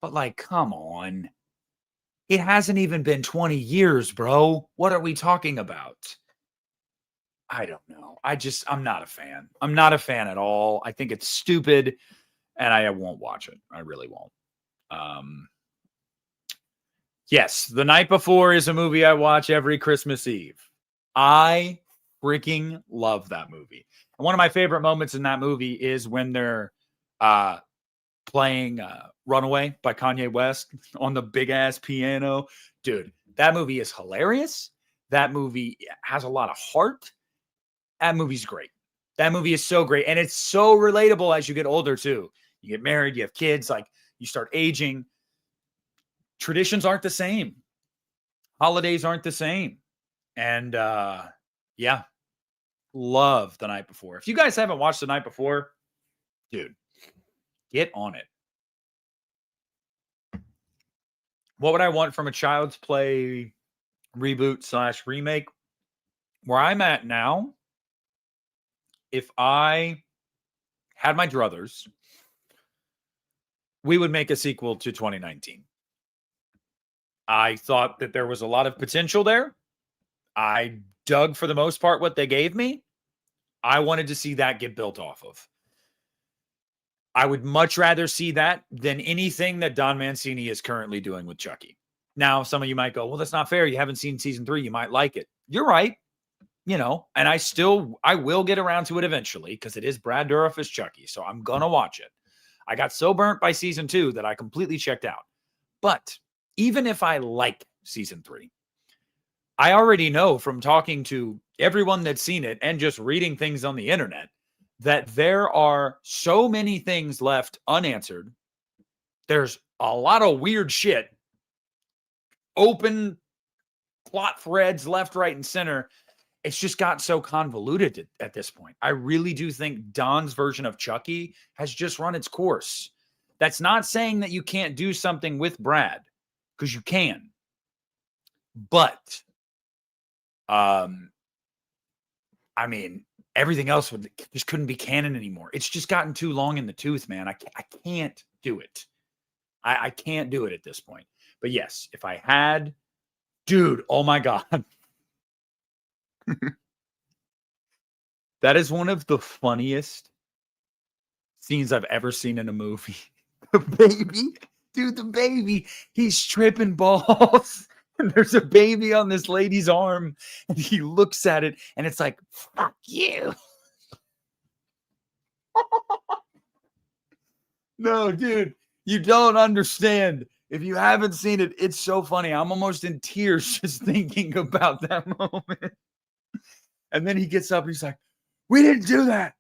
Speaker 2: But like, come on. It hasn't even been 20 years, bro. What are we talking about? I don't know. I'm not a fan. I'm not a fan at all. I think it's stupid and I won't watch it. I really won't. Yes, The Night Before is a movie I watch every Christmas Eve. I freaking love that movie. And one of my favorite moments in that movie is when they're playing Runaway by Kanye West on the big ass piano. Dude, that movie is hilarious. That movie has a lot of heart. That movie's great. That movie is so great. And it's so relatable as you get older, too. You get married, you have kids, like you start aging. Traditions aren't the same. Holidays aren't the same. And yeah, love The Night Before. If you guys haven't watched The Night Before, dude, get on it. What would I want from a Child's Play reboot / remake? Where I'm at now, if I had my druthers, we would make a sequel to 2019. I thought that there was a lot of potential there. I dug, for the most part, what they gave me. I wanted to see that get built off of. I would much rather see that than anything that Don Mancini is currently doing with Chucky. Now, some of you might go, well, that's not fair. You haven't seen season 3. You might like it. You're right. You know, and I will get around to it eventually because it is Brad Dourif as Chucky. So I'm going to watch it. I got so burnt by season 2 that I completely checked out. But even if I like season 3, I already know from talking to everyone that's seen it and just reading things on the internet that there are so many things left unanswered. There's a lot of weird shit, open plot threads left, right, and center. It's just gotten so convoluted at this point. I really do think Don's version of Chucky has just run its course. That's not saying that you can't do something with Brad, because you can. But, I mean, everything else just couldn't be canon anymore. It's just gotten too long in the tooth, man. I can't do it. I can't do it at this point. But yes, if I had, dude, oh my God. That is one of the funniest scenes I've ever seen in a movie. The baby, dude, the baby, he's tripping balls. And there's a baby on this lady's arm, and he looks at it, and it's like, fuck you. No, dude, you don't understand. If you haven't seen it, it's so funny. I'm almost in tears just thinking about that moment. And then he gets up and he's like, we didn't do that.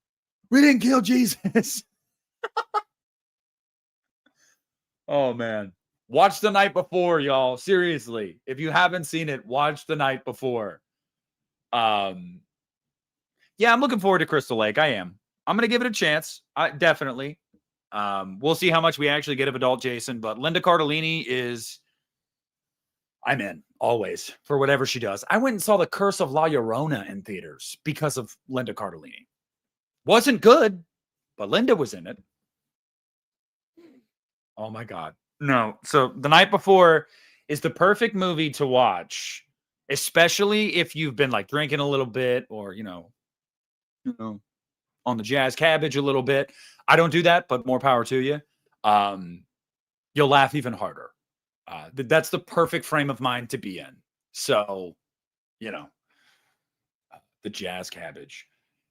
Speaker 2: We didn't kill Jesus. Oh, man. Watch The Night Before, y'all. Seriously. If you haven't seen it, watch The Night Before. Yeah, I'm looking forward to Crystal Lake. I am. I'm going to give it a chance. Definitely. We'll see how much we actually get of adult Jason, but Linda Cardellini I'm in always for whatever she does. I went and saw The Curse of La Llorona in theaters because of Linda Cardellini. Wasn't good, but Linda was in it. Oh my God. No. So The Night Before is the perfect movie to watch, especially if you've been like drinking a little bit or, you know, on the jazz cabbage a little bit. I don't do that, but more power to you. You'll laugh even harder. That's the perfect frame of mind to be in. So, you know, the jazz cabbage.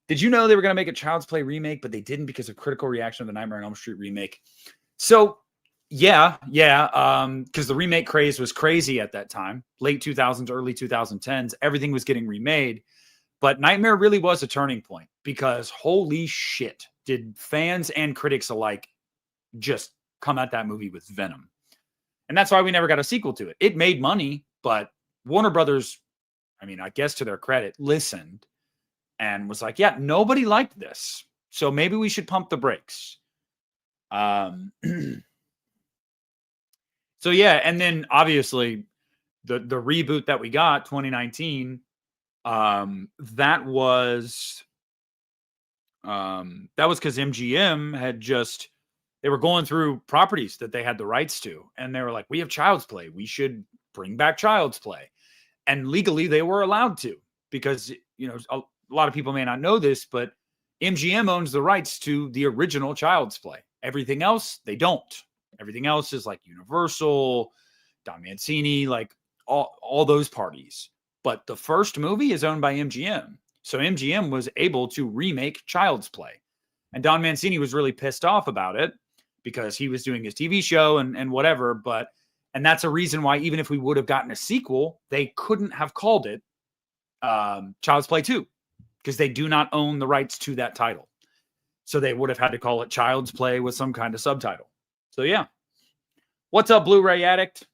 Speaker 2: Did you know they were going to make a Child's Play remake, but they didn't because of critical reaction to the Nightmare on Elm Street remake? So, yeah. Because the remake craze was crazy at that time. Late 2000s, early 2010s. Everything was getting remade. But Nightmare really was a turning point because holy shit, did fans and critics alike just come at that movie with venom. And that's why we never got a sequel to it. It made money, but Warner Brothers, I mean, I guess to their credit, listened and was like, yeah, nobody liked this. So maybe we should pump the brakes. So yeah, and then obviously the reboot that we got, 2019, that was because MGM had they were going through properties that they had the rights to, and they were like, we have Child's Play, we should bring back Child's Play. And legally, they were allowed to because, a lot of people may not know this, but MGM owns the rights to the original Child's Play. Everything else, they don't. Everything else is like Universal, Don Mancini, like all those parties. But the first movie is owned by MGM. So MGM was able to remake Child's Play. And Don Mancini was really pissed off about it because he was doing his TV show and whatever. And that's a reason why even if we would have gotten a sequel, they couldn't have called it Child's Play 2 because they do not own the rights to that title. So they would have had to call it Child's Play with some kind of subtitle. So yeah. What's up, Blu-ray Addict?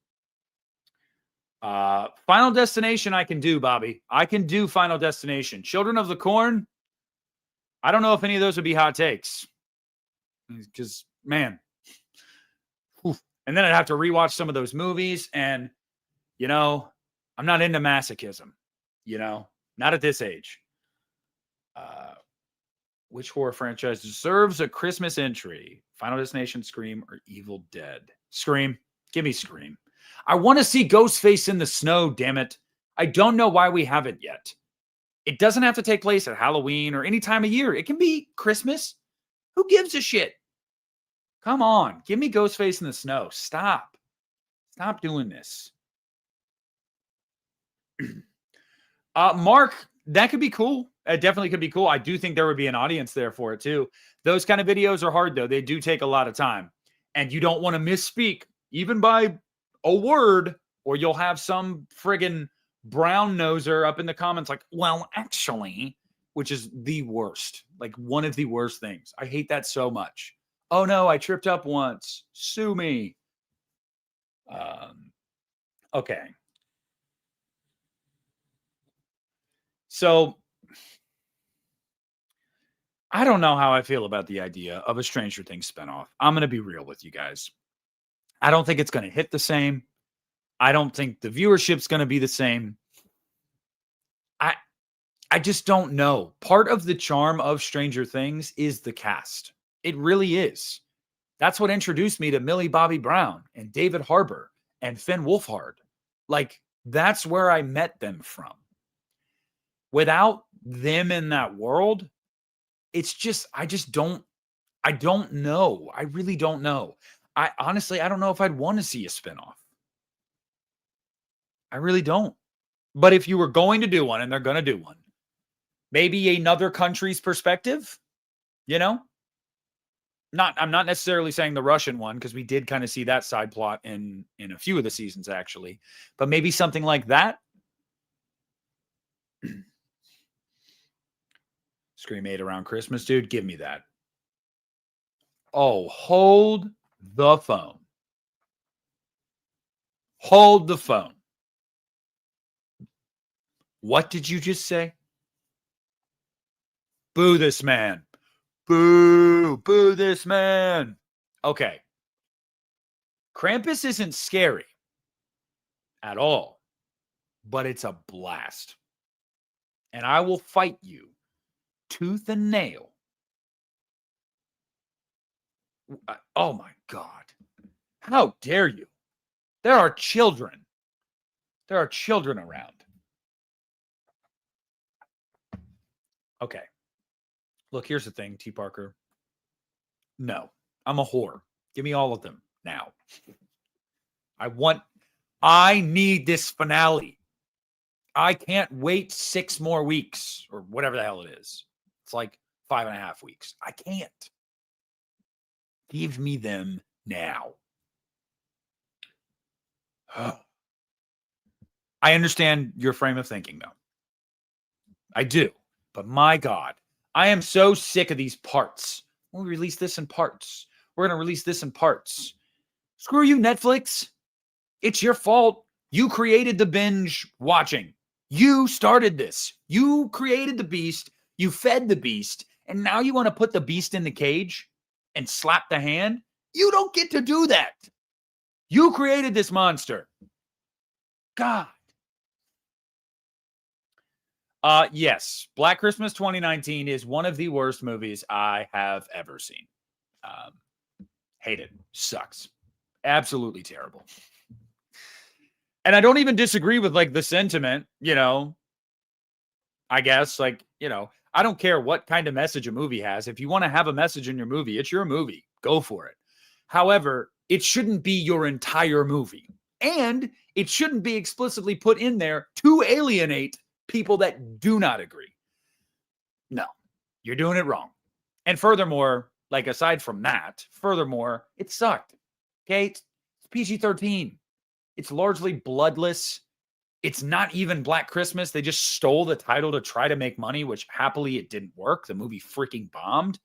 Speaker 2: Final Destination I can do, Bobby. I can do Final Destination. Children of the Corn, I don't know if any of those would be hot takes. Because, man. Oof. And then I'd have to rewatch some of those movies. And, I'm not into masochism. Not at this age. Which horror franchise deserves a Christmas entry? Final Destination, Scream, or Evil Dead? Scream. Give me Scream. I want to see Ghostface in the snow, damn it. I don't know why we haven't yet. It doesn't have to take place at Halloween or any time of year. It can be Christmas. Who gives a shit? Come on. Give me Ghostface in the snow. Stop. Stop doing this. Mark, that could be cool. It definitely could be cool. I do think there would be an audience there for it too. Those kind of videos are hard though. They do take a lot of time. And you don't want to misspeak even by a word, or you'll have some friggin' brown noser up in the comments like, well, actually, which is the worst. Like one of the worst things. I hate that so much. Oh no, I tripped up once. Sue me. Okay. So I don't know how I feel about the idea of a Stranger Things spinoff. I'm going to be real with you guys. I don't think it's going to hit the same. I don't think the viewership's going to be the same. I just don't know. Part of the charm of Stranger Things is the cast. It really is. That's what introduced me to Millie Bobby Brown and David Harbour and Finn Wolfhard. Like, that's where I met them from. Without them in that world, it's just, I don't know. I really don't know. I don't know if I'd want to see a spinoff. I really don't. But if you were going to do one, and they're going to do one, maybe another country's perspective, I'm not necessarily saying the Russian one, because we did kind of see that side plot in a few of the seasons, actually. But maybe something like that. Scream 8 around Christmas, dude. Give me that. Oh, hold the phone. Hold the phone. What did you just say? Boo this man. Boo. Boo this man. Okay. Krampus isn't scary at all, but it's a blast. And I will fight you tooth and nail. Oh my God. How dare you? There are children. There are children around. Okay. Look, here's the thing, T. Parker. No, I'm a whore. Give me all of them now. I need this finale. I can't wait 6 more weeks or whatever the hell it is. It's like 5.5 weeks. I can't. Give me them now. Oh. I understand your frame of thinking, though. I do. But my God, I am so sick of these parts. We'll release this in parts. We're going to release this in parts. Screw you, Netflix. It's your fault. You created the binge watching. You started this. You created the beast. You fed the beast. And now you want to put the beast in the cage and slap the hand? You don't get to do that. You created this monster. God. Yes, Black Christmas 2019 is one of the worst movies I have ever seen. Hate it. Sucks. Absolutely terrible. And I don't even disagree with like the sentiment, you know, I guess like, you know, I don't care what kind of message a movie has. If you want to have a message in your movie, it's your movie. Go for it. However, it shouldn't be your entire movie. And it shouldn't be explicitly put in there to alienate people that do not agree. No, you're doing it wrong. And furthermore, like aside from that, furthermore, it sucked. Okay, it's PG-13. It's largely bloodless. It's not even Black Christmas. They just stole the title to try to make money, which happily it didn't work. The movie freaking bombed.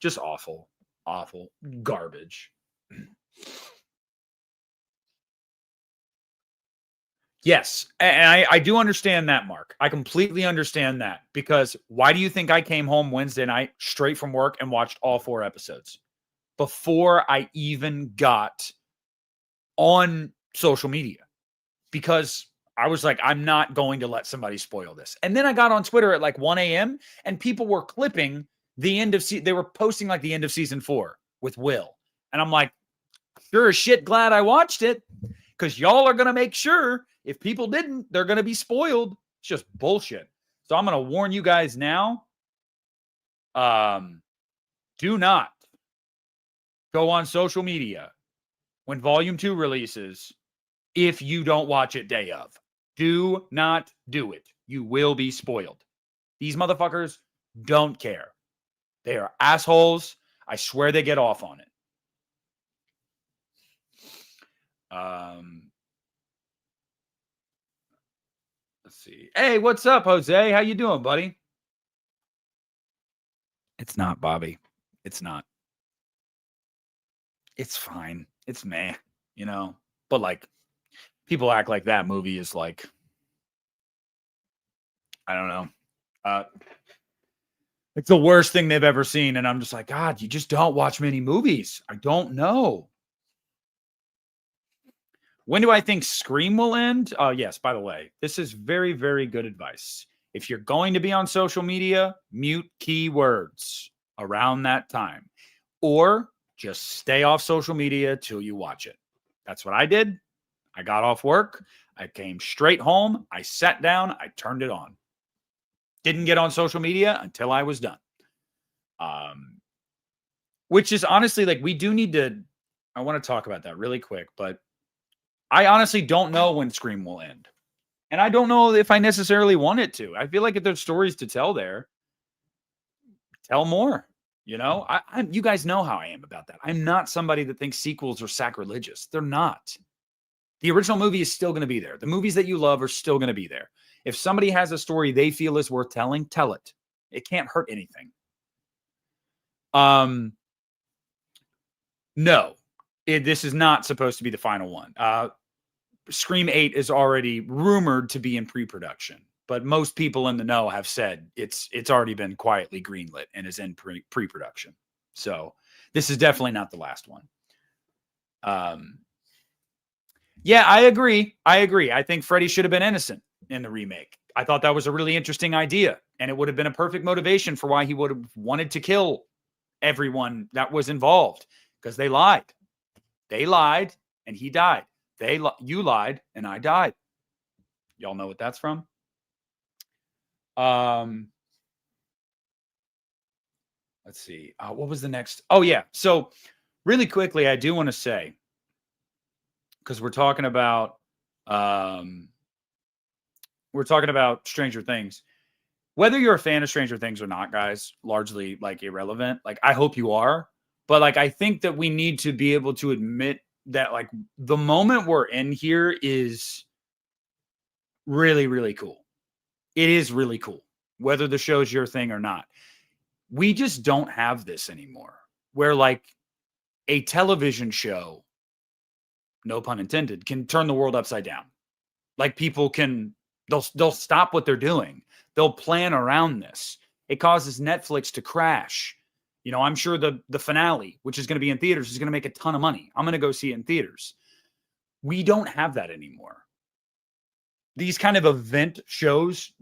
Speaker 2: Just awful, awful garbage. Yes, and I do understand that, Mark. I completely understand that, because why do you think I came home Wednesday night straight from work and watched all 4 episodes before I even got on social media? Because I was like, I'm not going to let somebody spoil this. And then I got on Twitter at like 1 a.m. and people were clipping the end of they were posting like the end of season 4 with Will. And I'm like, sure as shit glad I watched it, because y'all are going to make sure if people didn't, they're going to be spoiled. It's just bullshit. So I'm going to warn you guys now. Do not go on social media when Volume 2 releases if you don't watch it day of. Do not do it. You will be spoiled. These motherfuckers don't care. They are assholes. I swear they get off on it. Let's see. Hey, what's up, Jose? How you doing, buddy? It's not, Bobby. It's not. It's fine. It's meh, you know? But like, people act like that movie is like, I don't know. It's the worst thing they've ever seen. And I'm just like, God, you just don't watch many movies. I don't know. When do I think Scream will end? Yes, by the way, this is very, very good advice. If you're going to be on social media, mute keywords around that time. Or just stay off social media till you watch it. That's what I did. I got off work. I came straight home. I sat down. I turned it on. Didn't get on social media until I was done. Which is honestly like, we do need to, I want to talk about that really quick, but I honestly don't know when Scream will end. And I don't know if I necessarily want it to. I feel like if there's stories to tell there, tell more. You know, you guys know how I am about that. I'm not somebody that thinks sequels are sacrilegious. They're not. The original movie is still going to be there. The movies that you love are still going to be there. If somebody has a story they feel is worth telling, tell it. It can't hurt anything. No, this is not supposed to be the final one. Scream 8 is already rumored to be in pre-production, but most people in the know have said it's already been quietly greenlit and is in pre-production. So this is definitely not the last one. Yeah, I agree. I think Freddy should have been innocent in the remake. I thought that was a really interesting idea, and it would have been a perfect motivation for why he would have wanted to kill everyone that was involved, because they lied. They lied, and he died. You lied, and I died. Y'all know what that's from? Let's see. What was the next? Oh, yeah. So really quickly, I do want to say, because we're talking about Stranger Things. Whether you're a fan of Stranger Things or not, guys, largely like irrelevant. Like, I hope you are. But like, I think that we need to be able to admit that like the moment we're in here is really, really cool. It is really cool, whether the show's your thing or not. We just don't have this anymore, where like a television show, no pun intended, can turn the world upside down. Like, people can, they'll stop what they're doing. They'll plan around this. It causes Netflix to crash. You know, I'm sure the finale, which is going to be in theaters, is going to make a ton of money. I'm going to go see it in theaters. We don't have that anymore. These kind of event shows,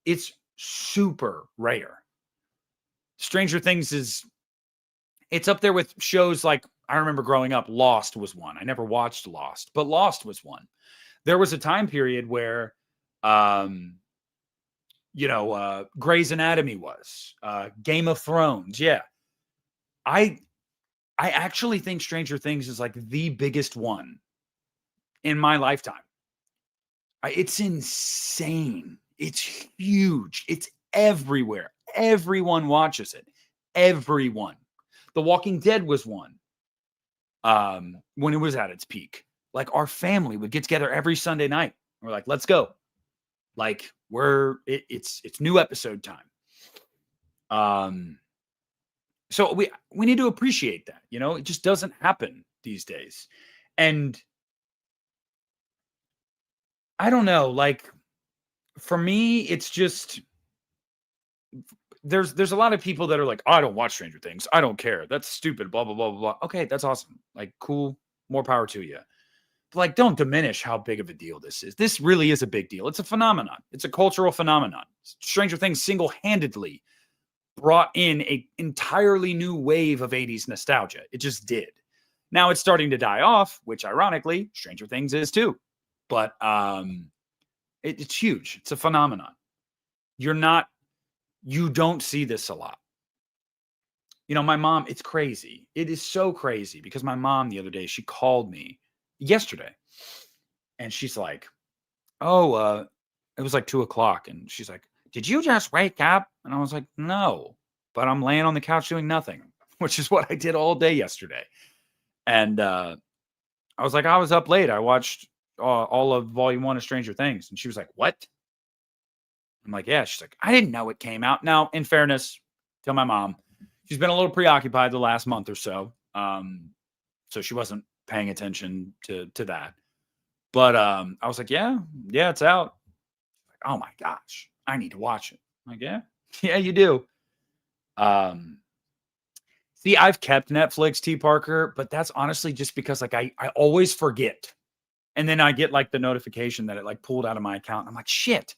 Speaker 2: it's super rare. Stranger Things it's up there with shows like, I remember growing up, Lost was one. I never watched Lost, but Lost was one. There was a time period where, Grey's Anatomy was, Game of Thrones. Yeah. I actually think Stranger Things is like the biggest one in my lifetime. It's insane. It's huge. It's everywhere. Everyone watches it. Everyone. The Walking Dead was one when it was at its peak. Like our family would get together every Sunday night. We're like, let's go. Like it's new episode time. So we need to appreciate that. It just doesn't happen these days. And I don't know, like for me, it's just there's a lot of people that are like, oh, I don't watch Stranger Things. I don't care. That's stupid. Blah, blah, blah, blah, blah. Okay, that's awesome. Like, cool. More power to you. But like, don't diminish how big of a deal this is. This really is a big deal. It's a phenomenon. It's a cultural phenomenon. Stranger Things single-handedly brought in an entirely new wave of 80s nostalgia. It just did. Now it's starting to die off, which ironically, Stranger Things is too. But it's huge. It's a phenomenon. You don't see this a lot. My mom, it's crazy. It is so crazy because my mom the other day, she called me yesterday and she's like, oh, it was like 2:00. And she's like, did you just wake up? And I was like, no, but I'm laying on the couch doing nothing, which is what I did all day yesterday. And I was like, I was up late. I watched all of Volume 1 of Stranger Things. And she was like, what? I'm like, yeah. She's like, I didn't know it came out. Now, in fairness, tell my mom, she's been a little preoccupied the last month or so. So she wasn't paying attention to that. But I was like, yeah, it's out. Like, oh my gosh, I need to watch it. I'm like, yeah, you do. See, I've kept Netflix, T. Parker, but that's honestly just because like I always forget. And then I get like the notification that it like pulled out of my account. I'm like, shit.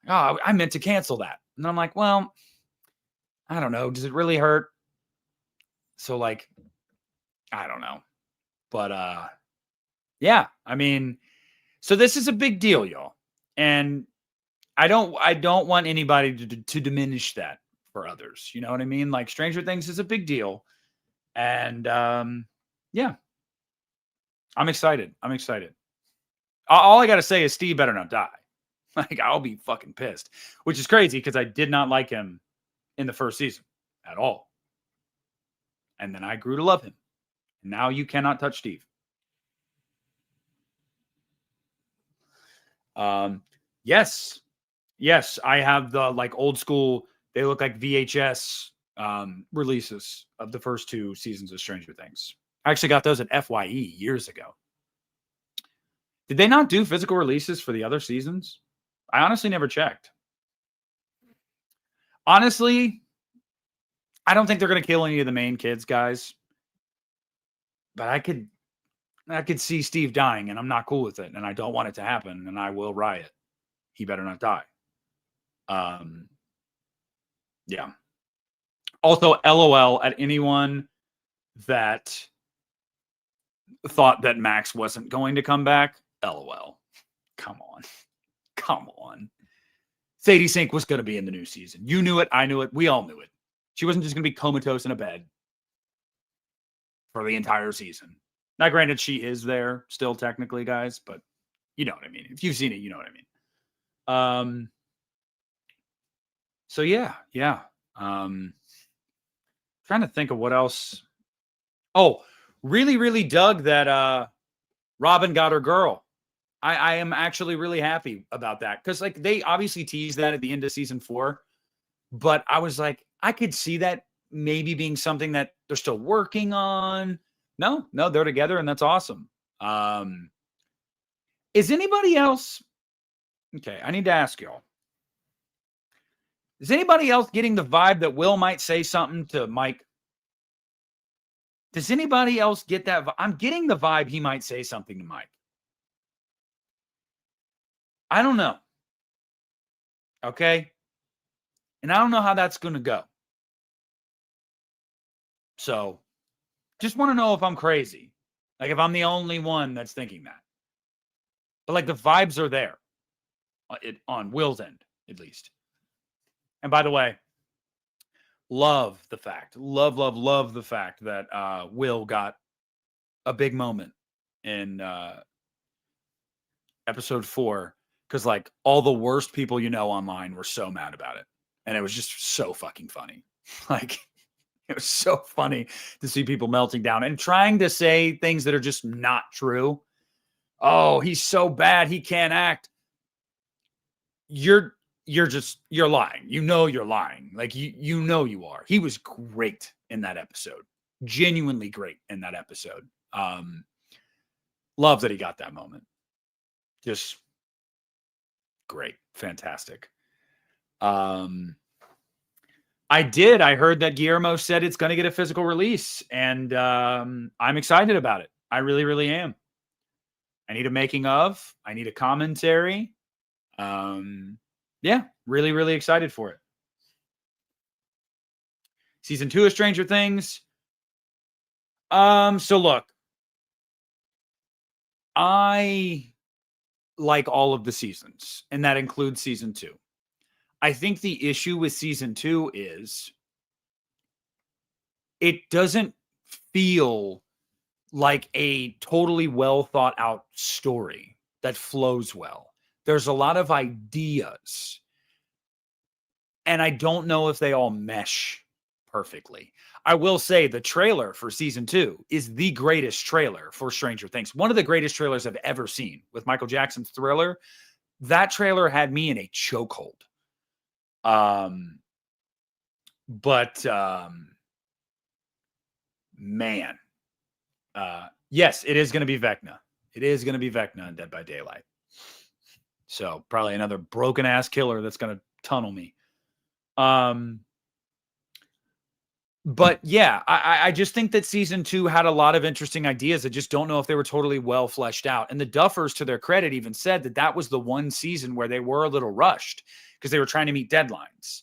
Speaker 2: Oh, I meant to cancel that. And I'm like, well, I don't know. Does it really hurt? So like, I don't know. But yeah, I mean, so this is a big deal, y'all. And I don't want anybody to diminish that for others. You know what I mean? Like Stranger Things is a big deal. And yeah. I'm excited. All I got to say is Steve better not die. Like, I'll be fucking pissed, which is crazy because I did not like him in the first season at all. And then I grew to love him. And now you cannot touch Steve. Yes, I have the like old school, they look like VHS releases of the first 2 seasons of Stranger Things. I actually got those at FYE years ago. Did they not do physical releases for the other seasons? I honestly never checked. Honestly, I don't think they're going to kill any of the main kids, guys. But I could see Steve dying, and I'm not cool with it, and I don't want it to happen, and I will riot. He better not die. Yeah. Also, LOL at anyone that thought that Max wasn't going to come back. LOL. Come on. Sadie Sink was going to be in the new season. You knew it. I knew it. We all knew it. She wasn't just going to be comatose in a bed for the entire season. Now, granted, she is there still technically, guys, but you know what I mean. If you've seen it, you know what I mean. So yeah. Trying to think of what else. Oh, really dug that Robin got her girl. I am actually really happy about that because like they obviously teased that at the end of season 4, but I was like, I could see that maybe being something that they're still working on. No, they're together and that's awesome. Is anybody else? Okay, I need to ask y'all. Is anybody else getting the vibe that Will might say something to Mike? Does anybody else get that? I'm getting the vibe he might say something to Mike. I don't know. Okay. And I don't know how that's going to go. So just want to know if I'm crazy. Like if I'm the only one that's thinking that. But like the vibes are there on Will's end, at least. And by the way, love the fact that Will got a big moment in episode 4, because like all the worst people online were so mad about it. And it was just so fucking funny. Like, it was so funny to see people melting down and trying to say things that are just not true. Oh, he's so bad, he can't act. You're lying. You're lying. Like you are. He was great in that episode. Genuinely great in that episode. Love that he got that moment. Just great. Fantastic. I heard that Guillermo said it's going to get a physical release, and I'm excited about it. I really, really am. I need a making of. I need a commentary. Yeah, really, really excited for it. Season 2 of Stranger Things. So look, I like all of the seasons, and that includes season 2. I think the issue with season 2 is it doesn't feel like a totally well thought out story that flows well. There's a lot of ideas, and I don't know if they all mesh perfectly. I will say the trailer for season 2 is the greatest trailer for Stranger Things. One of the greatest trailers I've ever seen with Michael Jackson's Thriller. That trailer had me in a chokehold. Man. Yes, it is going to be Vecna. It is going to be Vecna in Dead by Daylight. So probably another broken ass killer that's going to tunnel me. But yeah, I just think that season 2 had a lot of interesting ideas. I just don't know if they were totally well fleshed out. And the Duffers, to their credit, even said that was the one season where they were a little rushed because they were trying to meet deadlines,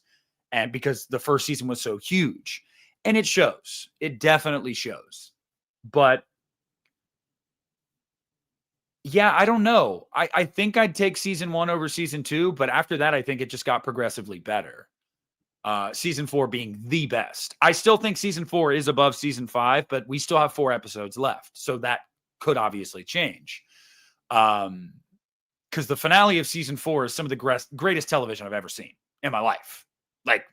Speaker 2: and because the first season was so huge. And it shows. It definitely shows. But yeah, I don't know. I think I'd take season 1 over season 2, but after that, I think it just got progressively better. Season 4 being the best. I still think season 4 is above season 5, but we still have 4 episodes left. So that could obviously change. Because the finale of season 4 is some of the greatest television I've ever seen in my life. Like,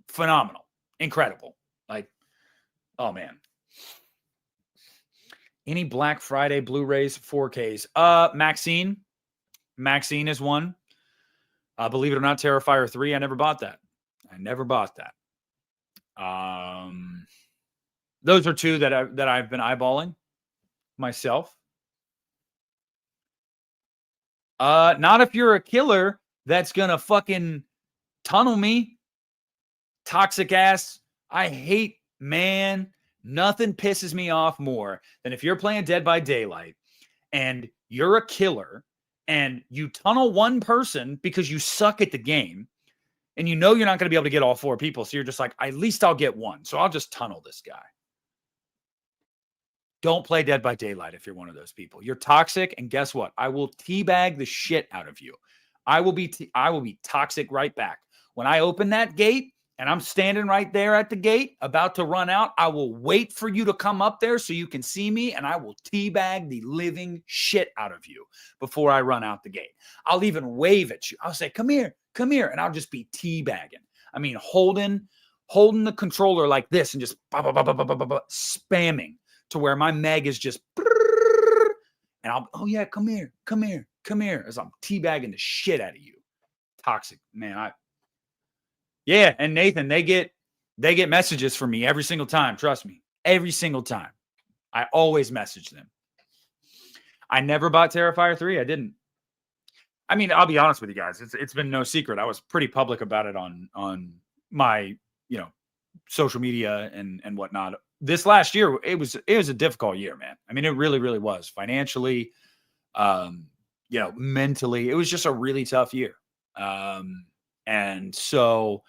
Speaker 2: phenomenal. Incredible. Like, oh man. Any Black Friday Blu-rays, 4Ks? Maxine. Maxine is one. Believe it or not, Terrifier 3, I never bought that. Those are 2 that I've been eyeballing myself. Not if you're a killer that's gonna fucking tunnel me. Toxic ass. I hate, man. Nothing pisses me off more than if you're playing Dead by Daylight and you're a killer and you tunnel one person because you suck at the game, and you know you're not going to be able to get all 4 people. So you're just like, at least I'll get one. So I'll just tunnel this guy. Don't play Dead by Daylight if you're one of those people. You're toxic, and guess what? I will teabag the shit out of you. I will be toxic right back. When I open that gate and I'm standing right there at the gate about to run out, I will wait for you to come up there so you can see me, and I will teabag the living shit out of you before I run out the gate. I'll even wave at you. I'll say, come here, and I'll just be teabagging. I mean, holding the controller like this and just spamming to where my meg is just, and I'll, oh yeah, come here, as I'm teabagging the shit out of you. Toxic, man. Yeah, and Nathan, they get messages from me every single time. Trust me, every single time. I always message them. I never bought Terrifier 3. I didn't. I mean, I'll be honest with you guys. It's been no secret. I was pretty public about it on my social media and whatnot. This last year, it was a difficult year, man. I mean, it really, really was. Financially, mentally, it was just a really tough year. And so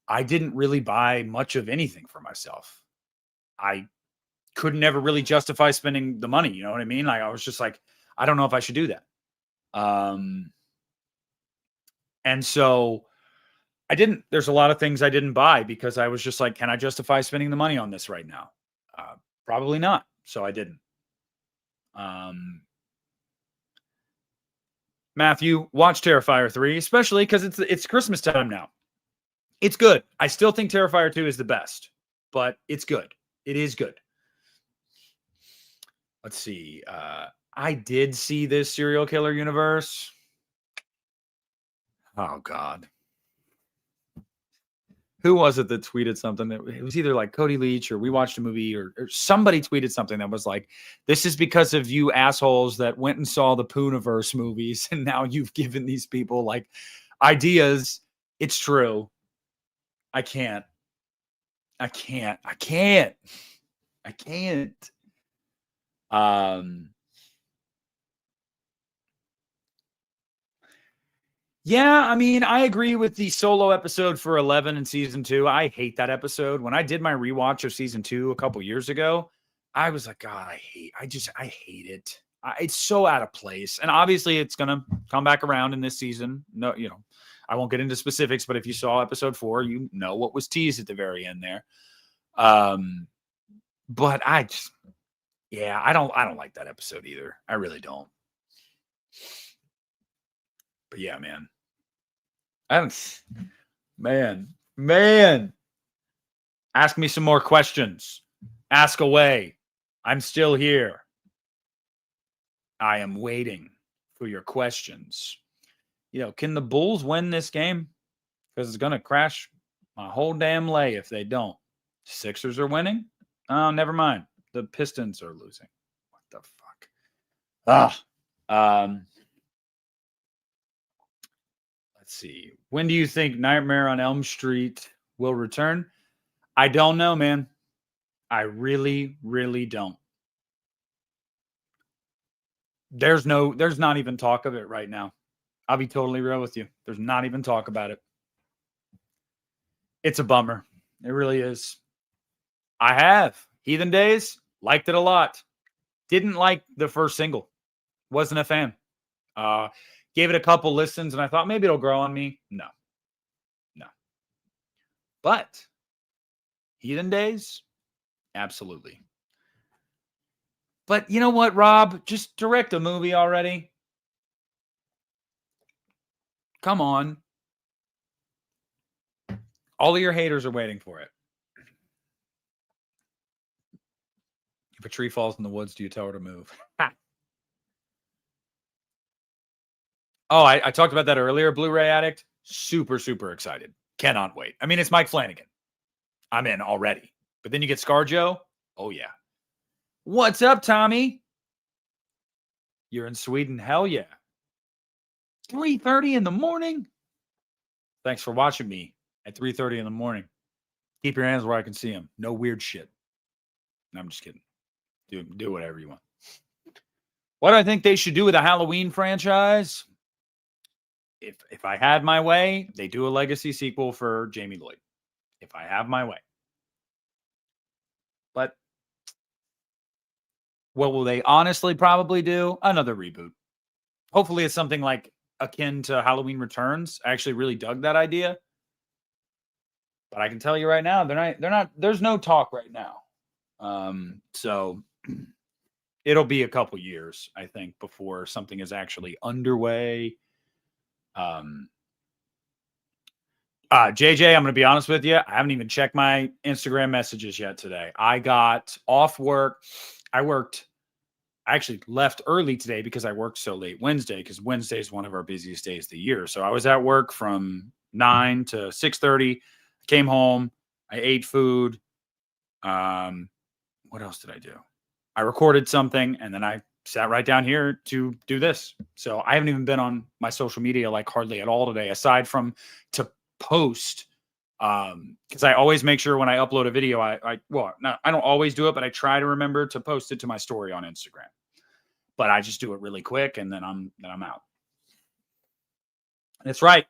Speaker 2: I didn't really buy much of anything for myself. I could never really justify spending the money. You know what I mean? Like, I was just like, I don't know if I should do that. And so I didn't. There's a lot of things I didn't buy because I was just like, can I justify spending the money on this right now? Probably not. So I didn't. Matthew, watch Terrifier 3, especially because it's Christmas time now. It's good. I still think Terrifier 2 is the best, but it's good. It is good. Let's see. I did see this serial killer universe. Oh, God. Who was it that tweeted something? It was either like Cody Leach or we watched a movie or somebody tweeted something that was like, this is because of you assholes that went and saw the Pooniverse movies. And now you've given these people like ideas. It's true. I can't. Yeah, I mean, I agree with the solo episode for 11 in season 2. I hate that episode. When I did my rewatch of season 2 a couple years ago, I was like, God, I hate it. It's so out of place. And obviously it's going to come back around in this season. No, I won't get into specifics, but if you saw episode 4, you know what was teased at the very end there. But I don't like that episode either. I really don't. But yeah, man. Man. Ask me some more questions. Ask away. I'm still here. I am waiting for your questions. Can the Bulls win this game? Because it's going to crash my whole damn lay if they don't. Sixers are winning? Oh, never mind. The Pistons are losing. What the fuck? Let's see. When do you think Nightmare on Elm Street will return? I don't know, man. I really, really don't. There's not even talk of it right now. I'll be totally real with you. There's not even talk about it. It's a bummer. It really is. I have. Heathen Days, liked it a lot. Didn't like the first single. Wasn't a fan. Gave it a couple listens, and I thought maybe it'll grow on me. No. But Heathen Days, absolutely. But you know what, Rob? Just direct a movie already. Come on. All of your haters are waiting for it. If a tree falls in the woods, do you tell her to move? Oh, I talked about that earlier. Blu-ray Addict. Super, super excited. Cannot wait. I mean, it's Mike Flanagan. I'm in already. But then you get ScarJo. Oh, yeah. What's up, Tommy? You're in Sweden? Hell yeah. 3:30 in the morning? Thanks for watching me at 3:30 in the morning. Keep your hands where I can see them. No weird shit. No, I'm just kidding. Do whatever you want. What do I think they should do with a Halloween franchise? If I had my way, they do a legacy sequel for Jamie Lloyd. If I have my way. But what will they honestly probably do? Another reboot. Hopefully it's something like akin to Halloween Returns. I actually really dug that idea. But I can tell you right now, they're not, there's no talk right now. So it'll be a couple years, I think, before something is actually underway. JJ, I'm going to be honest with you. I haven't even checked my Instagram messages yet today. I got off work. I actually left early today because I worked so late Wednesday, because Wednesday is one of our busiest days of the year. So I was at work from 9 to 6:30, came home. I ate food. What else did I do? I recorded something, and then I sat right down here to do this. So I haven't even been on my social media like hardly at all today, aside from to post. Because I always make sure when I upload a video, I don't always do it, but I try to remember to post it to my story on Instagram. But I just do it really quick, and then I'm out. That's right.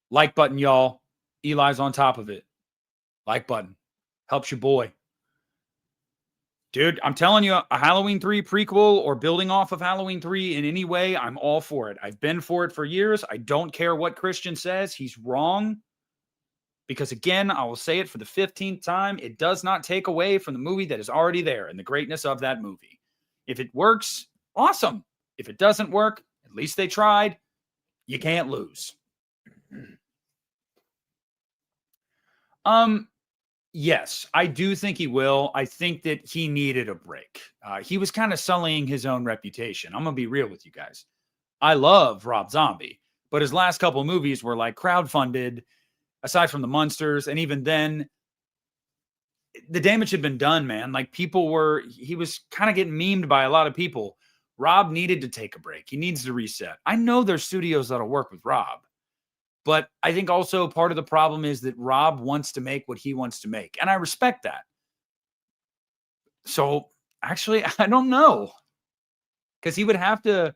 Speaker 2: Like button, y'all. Eli's on top of it. Like button helps your boy. Dude, I'm telling you, a Halloween 3 prequel or building off of Halloween 3 in any way, I'm all for it. I've been for it for years. I don't care what Christian says. He's wrong. Because again, I will say it for the 15th time, it does not take away from the movie that is already there and the greatness of that movie. If it works, awesome. If it doesn't work, at least they tried. You can't lose. Yes, I do think he will. I think that he needed a break. He was kind of sullying his own reputation. I'm going to be real with you guys. I love Rob Zombie, but his last couple movies were like crowdfunded, aside from the Munsters. And even then, the damage had been done, man. Like he was kind of getting memed by a lot of people. Rob needed to take a break. He needs to reset. I know there's studios that'll work with Rob. But I think also part of the problem is that Rob wants to make what he wants to make. And I respect that. So actually, I don't know. Because he would have to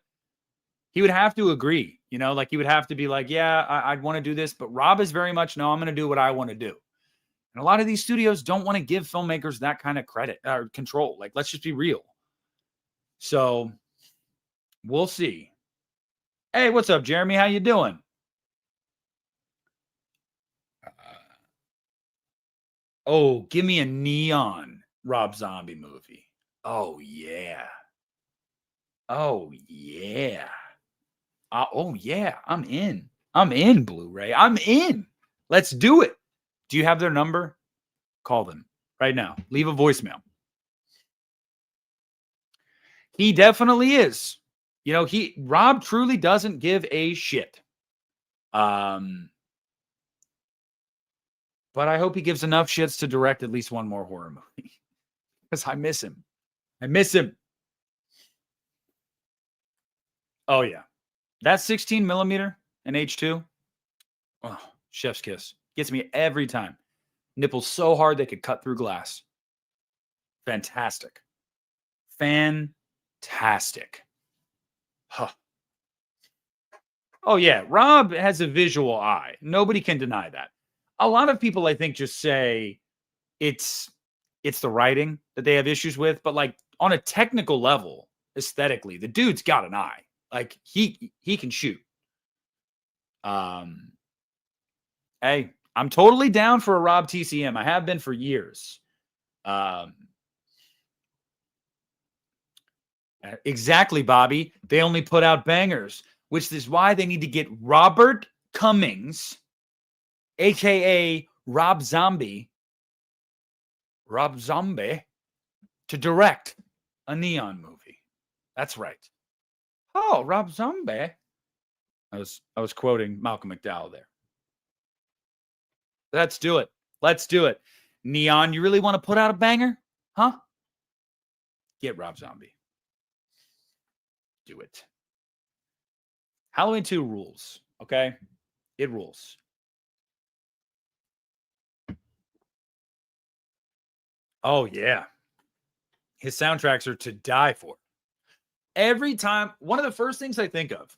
Speaker 2: agree, like he would have to be like, yeah, I'd want to do this. But Rob is very much, no, I'm going to do what I want to do. And a lot of these studios don't want to give filmmakers that kind of credit or control. Like, let's just be real. So we'll see. Hey, what's up, Jeremy? How you doing? Oh, give me a neon Rob Zombie movie. Oh, yeah. Oh, yeah. Oh, yeah. I'm in. I'm in, Blu-ray. I'm in. Let's do it. Do you have their number? Call them right now. Leave a voicemail. He definitely is. Rob truly doesn't give a shit. But I hope he gives enough shits to direct at least one more horror movie. Because I miss him. Oh, yeah. That 16 millimeter in H2. Oh, chef's kiss. Gets me every time. Nipples so hard they could cut through glass. Fantastic. Huh. Oh, yeah. Rob has a visual eye. Nobody can deny that. A lot of people, I think, just say it's the writing that they have issues with. But like on a technical level, aesthetically, the dude's got an eye. Like he can shoot. Hey, I'm totally down for a Rob TCM. I have been for years. Exactly, Bobby. They only put out bangers, which is why they need to get Robert Cummings, a.k.a. Rob Zombie, to direct a neon movie. That's right. Oh, Rob Zombie. I was quoting Malcolm McDowell there. Let's do it. Neon, you really want to put out a banger? Huh? Get Rob Zombie. Do it. Halloween 2 rules, okay? It rules. Oh, yeah. His soundtracks are to die for. Every time, one of the first things I think of,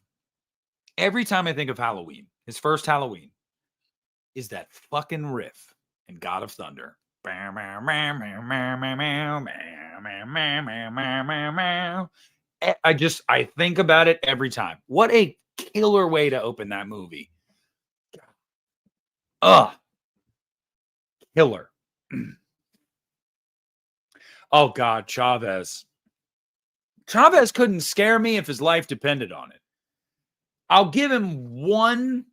Speaker 2: every time I think of Halloween, his first Halloween, is that fucking riff in God of Thunder. I think about it every time. What a killer way to open that movie. Killer. Oh, God, Chavez. Chavez couldn't scare me if his life depended on it. I'll give him one.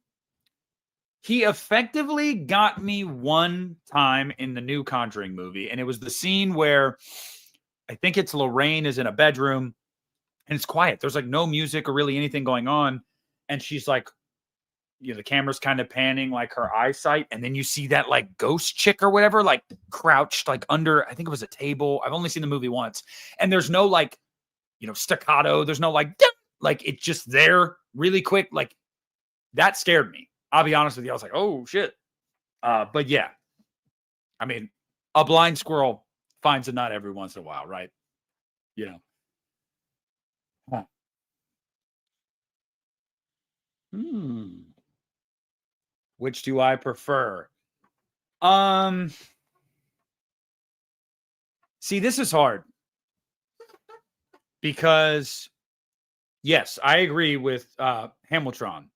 Speaker 2: He effectively got me one time in the new Conjuring movie, and it was the scene where I think it's Lorraine is in a bedroom, and it's quiet. There's like no music or really anything going on, and she's like, the camera's kind of panning like her eyesight, and then you see that like ghost chick or whatever, like crouched like under, I think it was a table. I've only seen the movie once, and there's no like, staccato. There's no like it's just there really quick. Like that scared me. I'll be honest with you. I was like, oh shit. But yeah, I mean, a blind squirrel finds a nut every once in a while, right? Huh. Which do I prefer? See, this is hard because yes, I agree with Hamilton.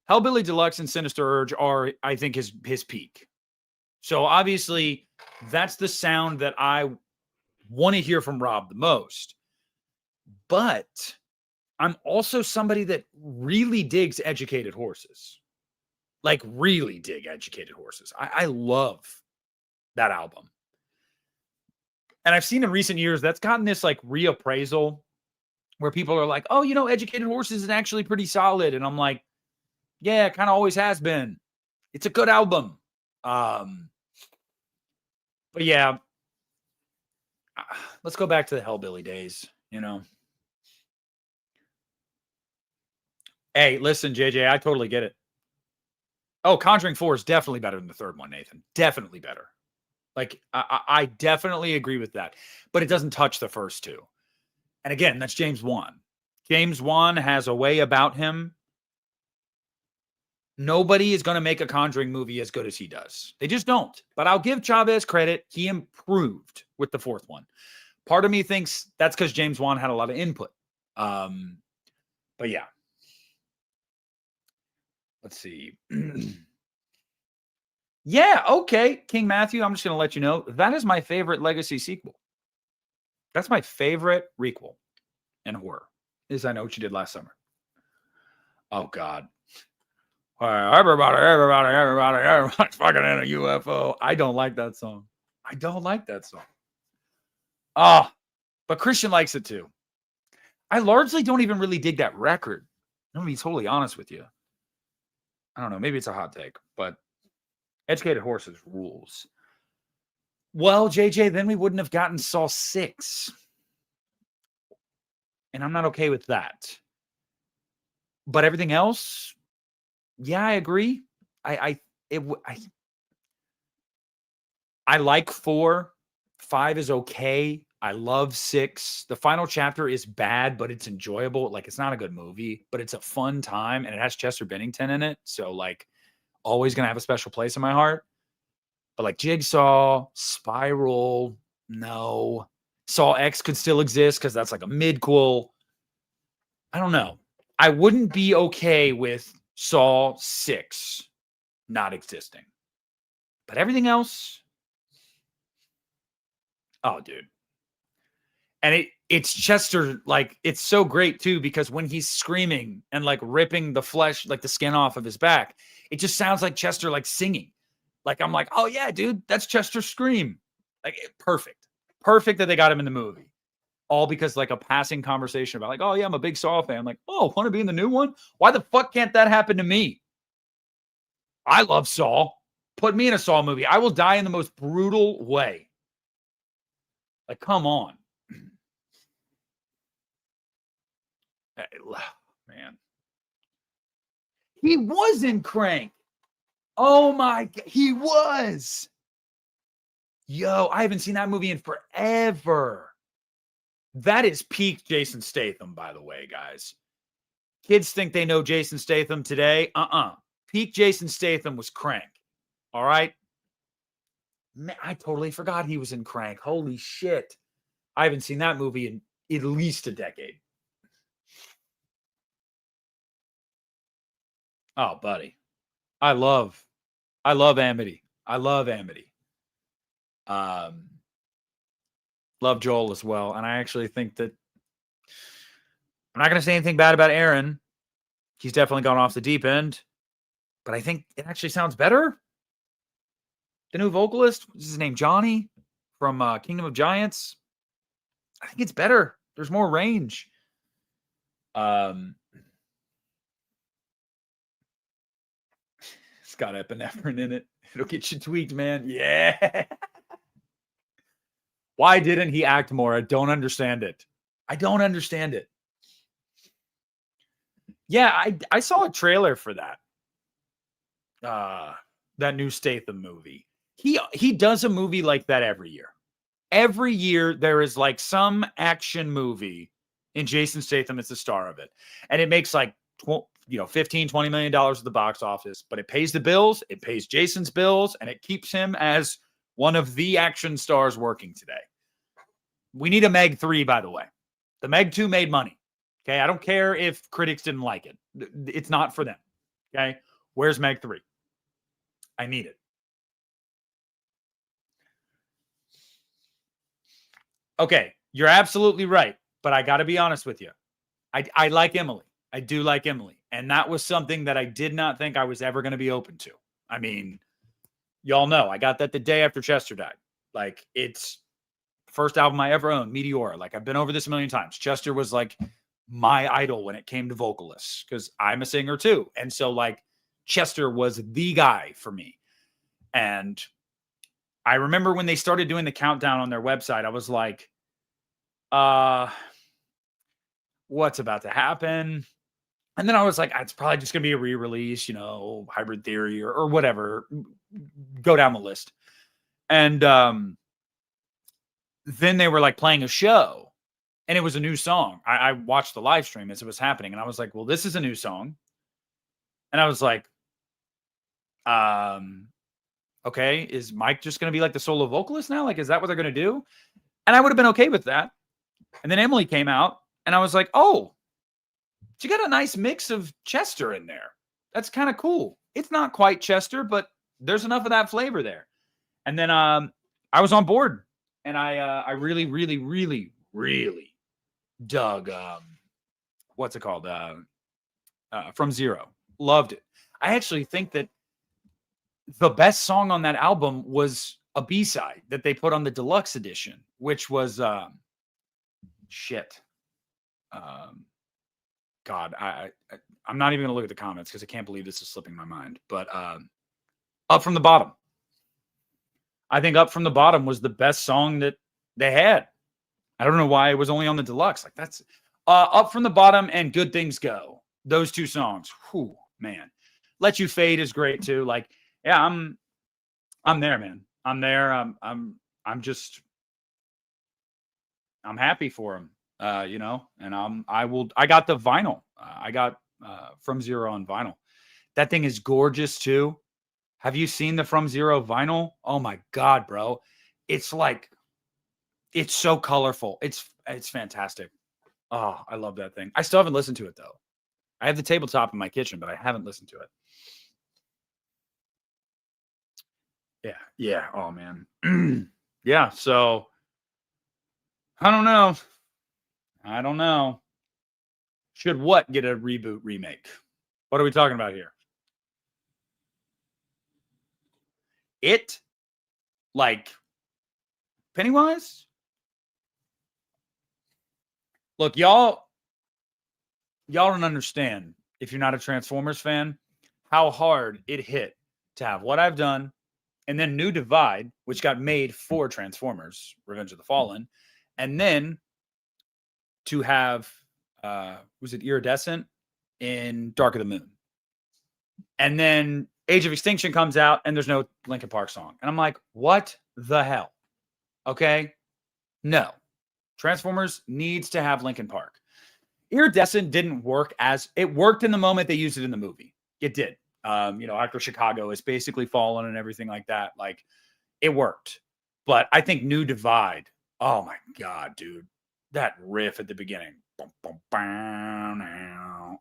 Speaker 2: Hellbilly Deluxe and Sinister Urge are, I think, his peak. So obviously, that's the sound that I want to hear from Rob the most. But I'm also somebody that really digs Educated Horses. Like, really dig Educated Horses. I love that album. And I've seen in recent years that's gotten this like reappraisal where people are like, oh, Educated Horses is actually pretty solid. And I'm like, yeah, it kind of always has been. It's a good album. But yeah, let's go back to the Hellbilly days, Hey, listen, JJ, I totally get it. Oh, Conjuring 4 is definitely better than the third one, Nathan. Definitely better. Like, I definitely agree with that. But it doesn't touch the first two. And again, that's James Wan. James Wan has a way about him. Nobody is going to make a Conjuring movie as good as he does. They just don't. But I'll give Chavez credit. He improved with the fourth one. Part of me thinks that's because James Wan had a lot of input. But yeah. Let's see. Yeah, okay. King Matthew, I'm just going to let you know, that is my favorite Legacy sequel. That's my favorite requel in horror, is I Know What You Did Last Summer. Oh, God. Everybody's fucking in a UFO. I don't like that song. But Christian likes it too. I largely don't even really dig that record. I'm going to be totally honest with you. I don't know. Maybe it's a hot take, but Educated Horses rules. Well, JJ, then we wouldn't have gotten Saw 6. And I'm not okay with that. But everything else, yeah, I agree. I like 4. 5 is okay. I love 6. The final chapter is bad, but it's enjoyable. Like, it's not a good movie, but it's a fun time, and it has Chester Bennington in it. So, like, always going to have a special place in my heart. But, like, Jigsaw, Spiral, no. Saw X could still exist because that's like a midquel. I don't know. I wouldn't be okay with Saw 6 not existing. But everything else, oh, dude. And it's Chester, like, it's so great, too, because when he's screaming and, like, ripping the flesh, like, the skin off of his back, it just sounds like Chester, like, singing. Like, I'm like, oh, yeah, dude, that's Chester's scream. Like, perfect. Perfect that they got him in the movie. All because, like, a passing conversation about, like, oh, yeah, I'm a big Saw fan. Like, oh, want to be in the new one? Why the fuck can't that happen to me? I love Saw. Put me in a Saw movie. I will die in the most brutal way. Like, come on. Man. He was in Crank. Oh, my God. He was. Yo, I haven't seen that movie in forever. That is peak Jason Statham, by the way, guys. Kids think they know Jason Statham today. Peak Jason Statham was Crank. All right? Man, I totally forgot he was in Crank. Holy shit. I haven't seen that movie in at least a decade. Oh, buddy. I love Amity. I love Amity. Love Joel as well. And I actually think that I'm not going to say anything bad about Aaron. He's definitely gone off the deep end. But I think it actually sounds better. The new vocalist, what's his name? Johnny from Kingdom of Giants. I think it's better. There's more range. It's got epinephrine in it. It'll get you tweaked, man. Yeah. Why didn't he act more? I don't understand it. Yeah, I saw a trailer for that. That new Statham movie. He does a movie like that every year. Every year there is like some action movie and Jason Statham is the star of it. And it makes like $15-20 million at the box office, but it pays the bills, it pays Jason's bills, and it keeps him as one of the action stars working today. We need a Meg 3, by the way. The Meg 2 made money. Okay. I don't care if critics didn't like it. It's not for them. Okay. Where's Meg 3? I need it. Okay. You're absolutely right. But I got to be honest with you. I like Emily. I do like Emily. And that was something that I did not think I was ever going to be open to. I mean, y'all know I got that the day after Chester died. Like, it's the first album I ever owned, Meteora. Like, I've been over this a million times. Chester was like my idol when it came to vocalists because I'm a singer too. And so, like, Chester was the guy for me. And I remember when they started doing the countdown on their website, I was like, what's about to happen? And then I was like, it's probably just going to be a re-release, you know, Hybrid Theory or whatever. Go down the list. And then they were like playing a show and it was a new song. I watched the live stream as it was happening. And I was like, well, this is a new song. And I was like, okay, is Mike just going to be like the solo vocalist now? Like, is that what they're going to do? And I would have been okay with that. And then Emily came out and I was like, oh, she got a nice mix of Chester in there. That's kind of cool. It's not quite Chester, but there's enough of that flavor there. And then I was on board, and I really, really, really, really dug what's it called? From Zero. Loved it. I actually think that the best song on that album was a B-side that they put on the deluxe edition, which was shit. God, I'm not even going to look at the comments because I can't believe this is slipping my mind. But Up From the Bottom. I think Up From the Bottom was the best song that they had. I don't know why it was only on the deluxe. Like, that's Up From the Bottom and Good Things Go. Those two songs. Whew, man. Let You Fade is great too. Like, yeah, I'm there, man. I'm there. I'm happy for him. You know, and I got the vinyl. I got From Zero on vinyl. That thing is gorgeous too. Have you seen the From Zero vinyl? Oh my God, bro. It's like, it's so colorful. It's fantastic. Oh, I love that thing. I still haven't listened to it though. I have the tabletop in my kitchen, but I haven't listened to it. Yeah. Yeah. Oh man. Yeah. So I don't know. Should what get a reboot remake? What are we talking about here? It, like Pennywise? Look, y'all don't understand, if you're not a Transformers fan, how hard it hit to have What I've Done and then New Divide, which got made for Transformers, Revenge of the Fallen, and then to have was it Iridescent in Dark of the Moon. And then Age of Extinction comes out and there's no Linkin Park song. And I'm like, what the hell? Okay. No. Transformers needs to have Linkin Park. Iridescent didn't work as it worked in the moment they used it in the movie. It did. You know, after Chicago is basically fallen and everything like that. Like, it worked. But I think New Divide, oh my God, dude. That riff at the beginning. Oh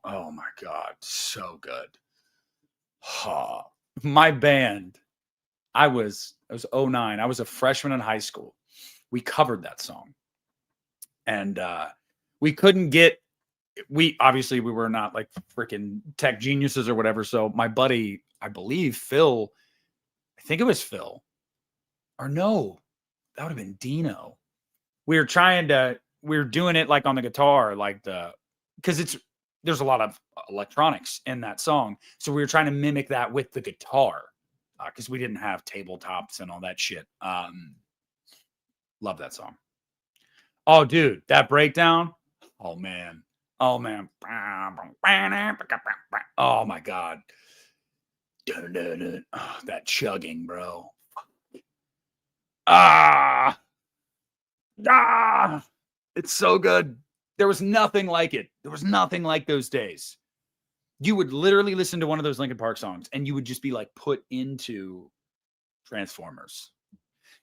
Speaker 2: my God. So good. My band, it was 2009. I was a freshman in high school. We covered that song. And we couldn't get, we were not like freaking tech geniuses or whatever. So my buddy, I believe Phil, I think it was Phil, or no, that would have been Dino. We were doing it like on the guitar, like because there's a lot of electronics in that song. So we were trying to mimic that with the guitar because we didn't have tabletops and all that shit. Love that song. Oh, dude, that breakdown. Oh, man. Oh, man. Oh, my God. Oh, that chugging, bro. It's so good. There was nothing like it. There was nothing like those days. You would literally listen to one of those Linkin Park songs and you would just be like put into Transformers.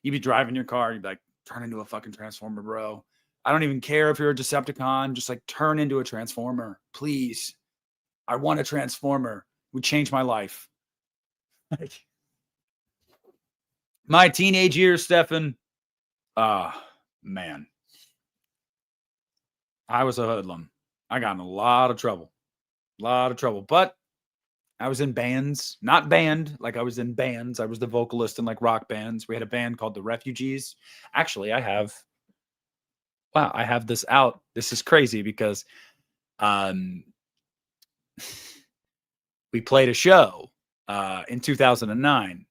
Speaker 2: You'd be driving your car. You'd be like, turn into a fucking Transformer, bro. I don't even care if you're a Decepticon. Just like turn into a Transformer, please. I want a Transformer. It would change my life. My teenage years, Stefan. Man. I was a hoodlum. I got in a lot of trouble. But I was in bands, not band, like I was in bands. I was the vocalist in like rock bands. We had a band called the Refugees. Actually, I have this out. This is crazy because um we played a show in 2009.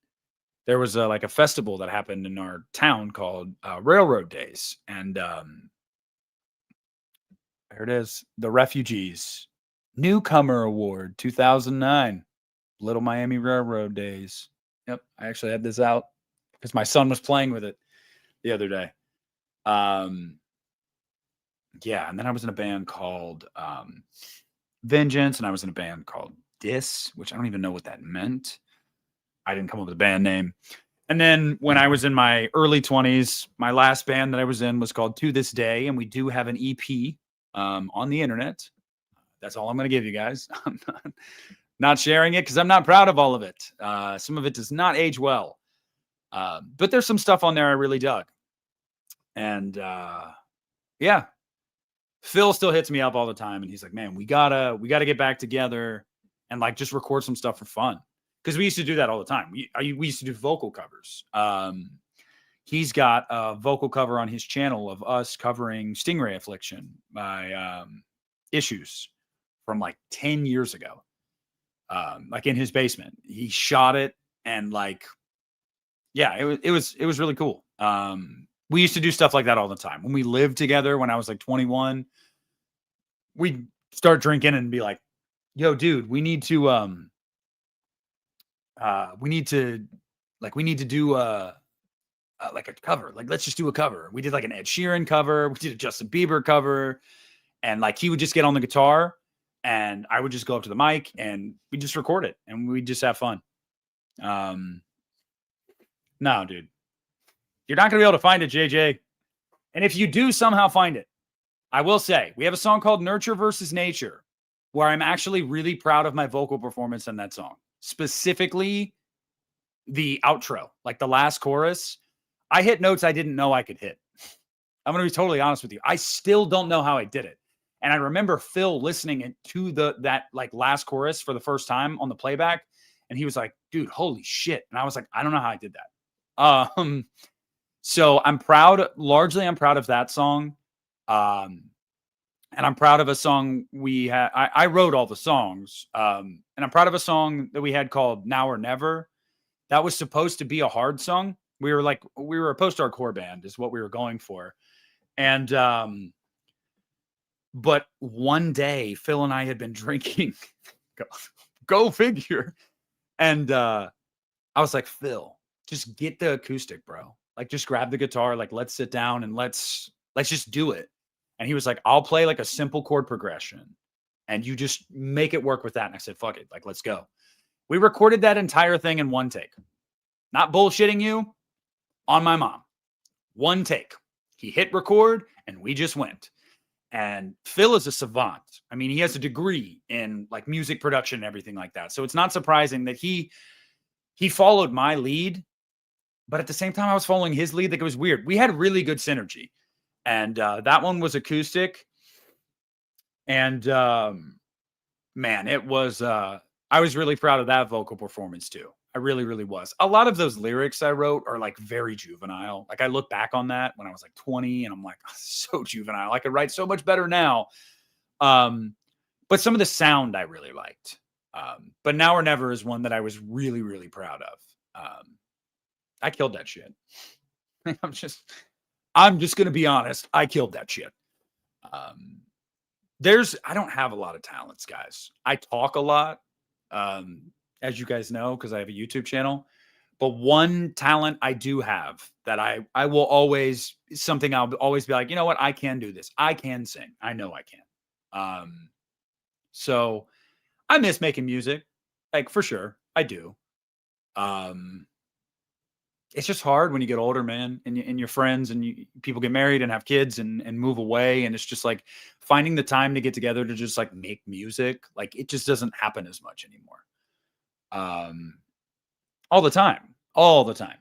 Speaker 2: There was like a festival that happened in our town called Railroad Days, and there it is, the Refugees Newcomer Award 2009, Little Miami Railroad Days. Yep, I actually had this out because my son was playing with it the other day. Yeah, and then I was in a band called Vengeance, and I was in a band called Dis, which I don't even know what that meant. I didn't come up with a band name. And then when I was in my early 20s, my last band that I was in was called To This Day, and we do have an EP on the internet. That's all I'm going to give you guys. I'm not sharing it because I'm not proud of all of it. Some of it does not age well. But there's some stuff on there I really dug. And yeah, Phil still hits me up all the time, and he's like, "Man, we gotta get back together and like just record some stuff for fun." Because we used to do that all the time. We used to do vocal covers. He's got a vocal cover on his channel of us covering Stingray Affliction by Issues from like 10 years ago. Like in his basement. He shot it, and like, yeah, it was really cool. We used to do stuff like that all the time. When we lived together, when I was like 21, we'd start drinking and be like, "Yo, dude, we need to do like a cover. Like, let's just do a cover." We did like an Ed Sheeran cover. We did a Justin Bieber cover. And like, he would just get on the guitar and I would just go up to the mic and we just record it and we just have fun. No, dude, you're not going to be able to find it, JJ. And if you do somehow find it, I will say we have a song called Nurture versus Nature, where I'm actually really proud of my vocal performance in that song. Specifically, the outro, like the last chorus. I hit notes I didn't know I could hit. I'm going to be totally honest with you. I still don't know how I did it. And I remember Phil listening to that like last chorus for the first time on the playback. And he was like, "Dude, holy shit." And I was like, "I don't know how I did that." So I'm largely I'm proud of that song. And I'm proud of a song we had. I wrote all the songs. And I'm proud of a song that we had called Now or Never. That was supposed to be a hard song. We were a post-hardcore band is what we were going for. And, but one day Phil and I had been drinking, go figure. And, I was like, "Phil, just get the acoustic, bro. Like, just grab the guitar. Like, let's sit down and let's just do it." And he was like, "I'll play like a simple chord progression and you just make it work with that." And I said, "Fuck it. Like, let's go." We recorded that entire thing in one take. Not bullshitting you, on my mom. One take. He hit record and we just went. And Phil is a savant. I mean, he has a degree in like music production and everything like that. So it's not surprising that he followed my lead, but at the same time I was following his lead. Like, it was weird. We had really good synergy. And that one was acoustic. And man, it was I was really proud of that vocal performance too. I really, really was. A lot of those lyrics I wrote are like very juvenile. Like, I look back on that when I was like 20 and I'm like, "Oh, so juvenile. I could write so much better now." But some of the sound I really liked. But Now or Never is one that I was really, really proud of. I killed that shit. I'm just going to be honest. I killed that shit. I don't have a lot of talents, guys. I talk a lot. As you guys know, because I have a YouTube channel. But one talent I do have that I will always, something I'll always be like, "You know what? I can do this. I can sing. I know I can." So I miss making music, like, for sure. I do. it's just hard when you get older, man, and your friends and people get married and have kids and move away. And it's just like finding the time to get together to just like make music. Like it just doesn't happen as much anymore. All the time, all the time.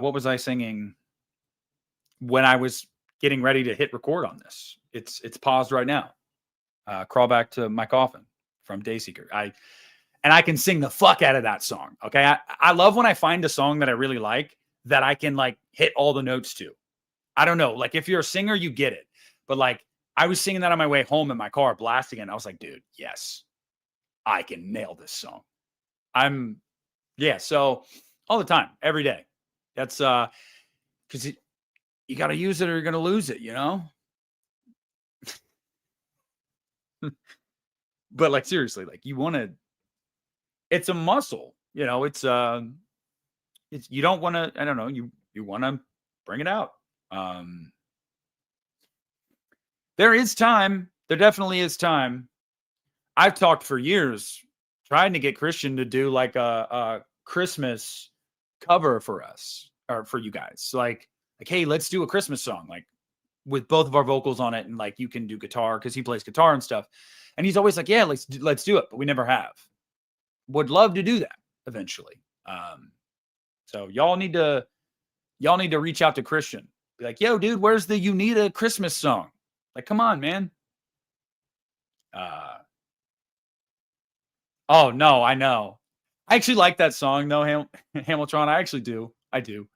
Speaker 2: What was I singing when I was getting ready to hit record on this? It's paused right now. Crawl Back to My Coffin from Dayseeker. I can sing the fuck out of that song. Okay. I love when I find a song that I really like that I can like hit all the notes to. I don't know. Like if you're a singer, you get it. But like I was singing that on my way home in my car, blasting it. And I was like, dude, yes, I can nail this song. So all the time, every day. That's because you got to use it or you're going to lose it, you know? But like seriously, like you want to, it's a muscle, you know, it's you don't want to, I don't know, you want to bring it out. There is time. There definitely is time. I've talked for years trying to get Christian to do like a Christmas cover for us or for you guys. Like, hey, let's do a Christmas song, like with both of our vocals on it. And like, you can do guitar because he plays guitar and stuff. And he's always like, yeah, let's do it. But we never have. Would love to do that eventually. So y'all need to reach out to Christian. Be like, yo, dude, where's the You Need a Christmas song? Like, come on, man. Oh no, I know. I actually like that song though, Hamilton. I actually do. I do.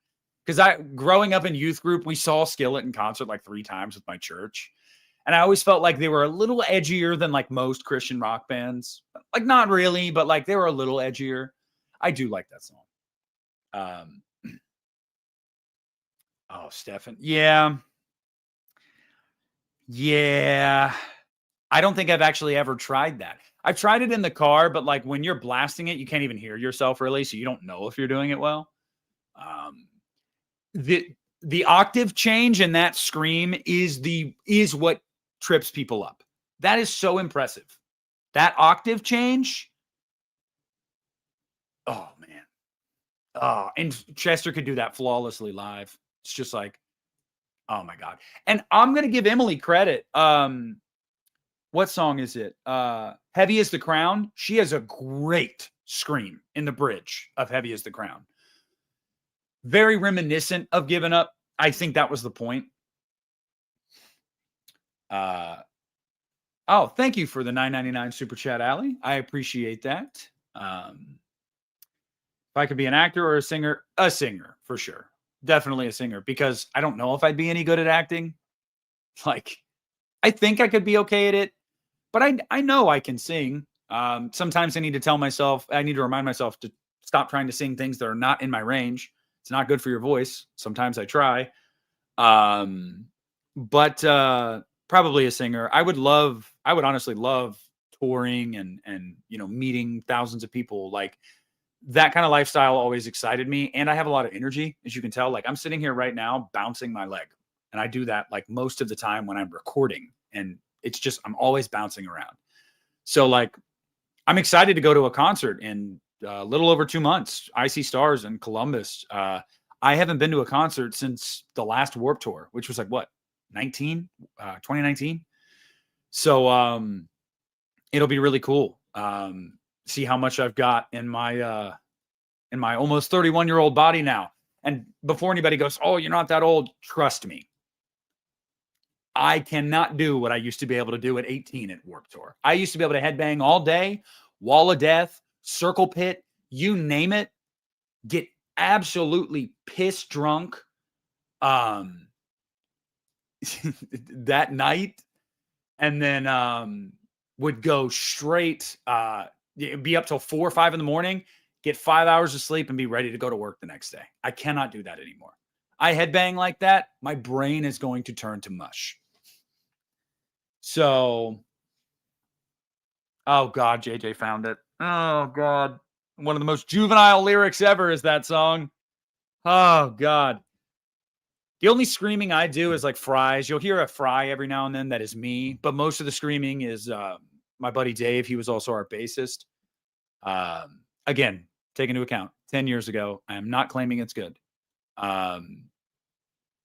Speaker 2: Because growing up in youth group, we saw Skillet in concert like 3 times with my church. And I always felt like they were a little edgier than like most Christian rock bands. Like not really, but like they were a little edgier. I do like that song. Oh, Stefan. Yeah. Yeah. I don't think I've actually ever tried that. I've tried it in the car, but like when you're blasting it, you can't even hear yourself really, so you don't know if you're doing it well. The octave change in that scream is what trips people up. That is so impressive. That octave change. Oh man. Oh, and Chester could do that flawlessly live. It's just like, oh my God. And I'm gonna give Emily credit. What song is it? Heavy as the Crown. She has a great scream in the bridge of Heavy as the Crown. Very reminiscent of Giving Up. I think that was the point. Oh, thank you for the $9.99 super chat, Allie. I appreciate that. If I could be an actor or a singer for sure. Definitely a singer, because I don't know if I'd be any good at acting. Like, I think I could be okay at it, but I know I can sing. Sometimes I need to remind myself to stop trying to sing things that are not in my range. It's not good for your voice. Sometimes I try. But probably a singer. I would honestly love touring and meeting thousands of people. Like that kind of lifestyle always excited me. And I have a lot of energy, as you can tell. Like I'm sitting here right now bouncing my leg. And I do that like most of the time when I'm recording. And it's just, I'm always bouncing around. So like, I'm excited to go to a concert in a little over 2 months. I See Stars in Columbus. I haven't been to a concert since the last Warped Tour, which was like what, 2019. So it'll be really cool. See how much I've got in my almost 31-year-old body now. And before anybody goes, oh, you're not that old, trust me. I cannot do what I used to be able to do at 18 at Warped Tour. I used to be able to headbang all day, Wall of Death, Circle Pit, you name it, get absolutely piss drunk that night, and then would go straight, be up till 4 or 5 in the morning, get 5 hours of sleep, and be ready to go to work the next day. I cannot do that anymore. I headbang like that, my brain is going to turn to mush. So, oh God, JJ found it. Oh God. One of the most juvenile lyrics ever is that song. Oh God. The only screaming I do is like fries. You'll hear a fry every now and then. That is me. But most of the screaming is my buddy Dave. He was also our bassist. Again, take into account, 10 years ago. I am not claiming it's good.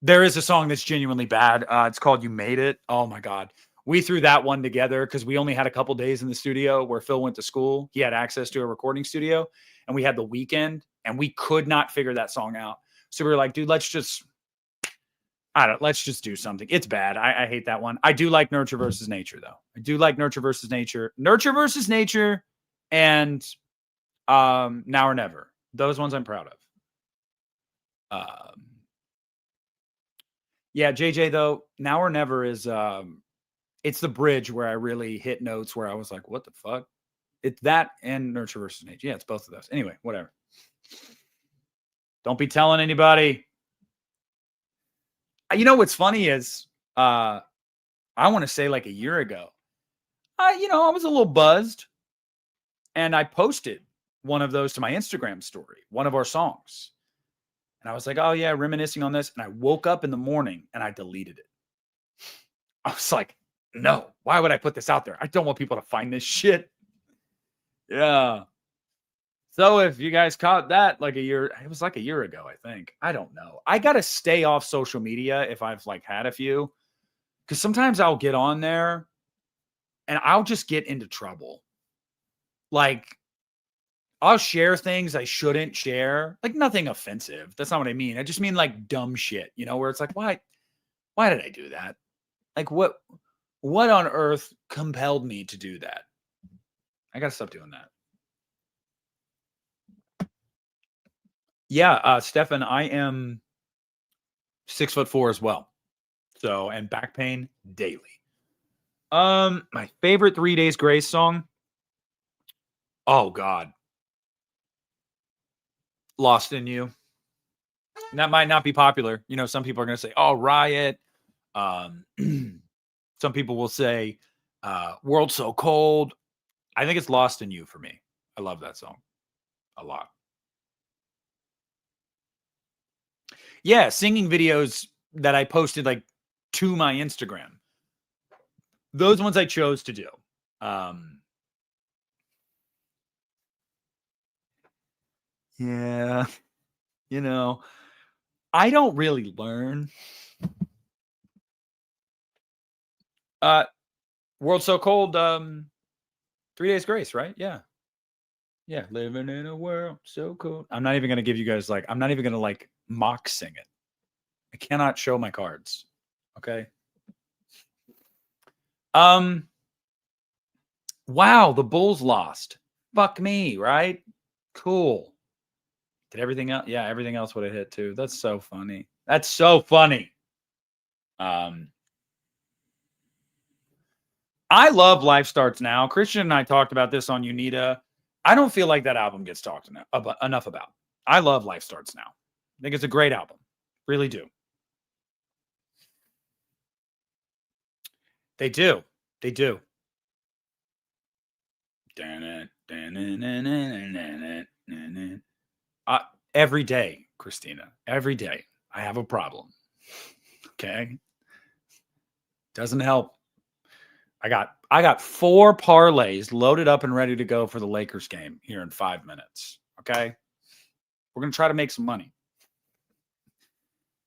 Speaker 2: There is a song that's genuinely bad. It's called You Made It. Oh my God. We threw that one together because we only had a couple days in the studio where Phil went to school. He had access to a recording studio and we had the weekend and we could not figure that song out. So we were like, dude, let's just do something. It's bad. I hate that one. I do like Nurture versus Nature though. I do like Nurture versus Nature. Nurture versus Nature and Now or Never. Those ones I'm proud of. Yeah, JJ though, Now or Never is it's the bridge where I really hit notes where I was like, what the fuck? It's that and Nurture versus Nature. Yeah, it's both of those. Anyway, whatever. Don't be telling anybody. You know what's funny is I want to say like a year ago, I was a little buzzed and I posted one of those to my Instagram story, one of our songs. And I was like, oh yeah, reminiscing on this. And I woke up in the morning and I deleted it. I was like, no, why would I put this out there? I don't want people to find this shit. Yeah. So if you guys caught that it was like a year ago, I think. I don't know. I got to stay off social media if I've like had a few. Because sometimes I'll get on there and I'll just get into trouble. Like, I'll share things I shouldn't share. Like, nothing offensive. That's not what I mean. I just mean like dumb shit, where it's like, why did I do that? Like, what on earth compelled me to do that? I got to stop doing that. Yeah, Stefan, I am 6'4" as well. So, and back pain daily. My favorite 3 Days Grace song. Oh God. Lost in You. And that might not be popular. Some people are going to say, oh, Riot. Some people will say, World So Cold. I think it's Lost in You for me. I love that song a lot. Yeah, singing videos that I posted like to my Instagram. Those ones I chose to do. Yeah, I don't really learn. World So Cold, 3 Days Grace, right? Yeah. Yeah, living in a world so cold. I'm not even going to give you guys I'm not even going to mock sing it. I cannot show my cards. Okay. Wow, the Bulls lost. Fuck me, right? Cool. Did everything else? Yeah, everything else would have hit too. That's so funny. That's so funny. I love Life Starts Now. Christian and I talked about this on Unita. I don't feel like that album gets talked enough about. I love Life Starts Now. I think it's a great album. Really do. They do. They do. Every day, Christina. Every day. I have a problem. Okay. Doesn't help. I got 4 parlays loaded up and ready to go for the Lakers game here in 5 minutes. Okay. We're going to try to make some money.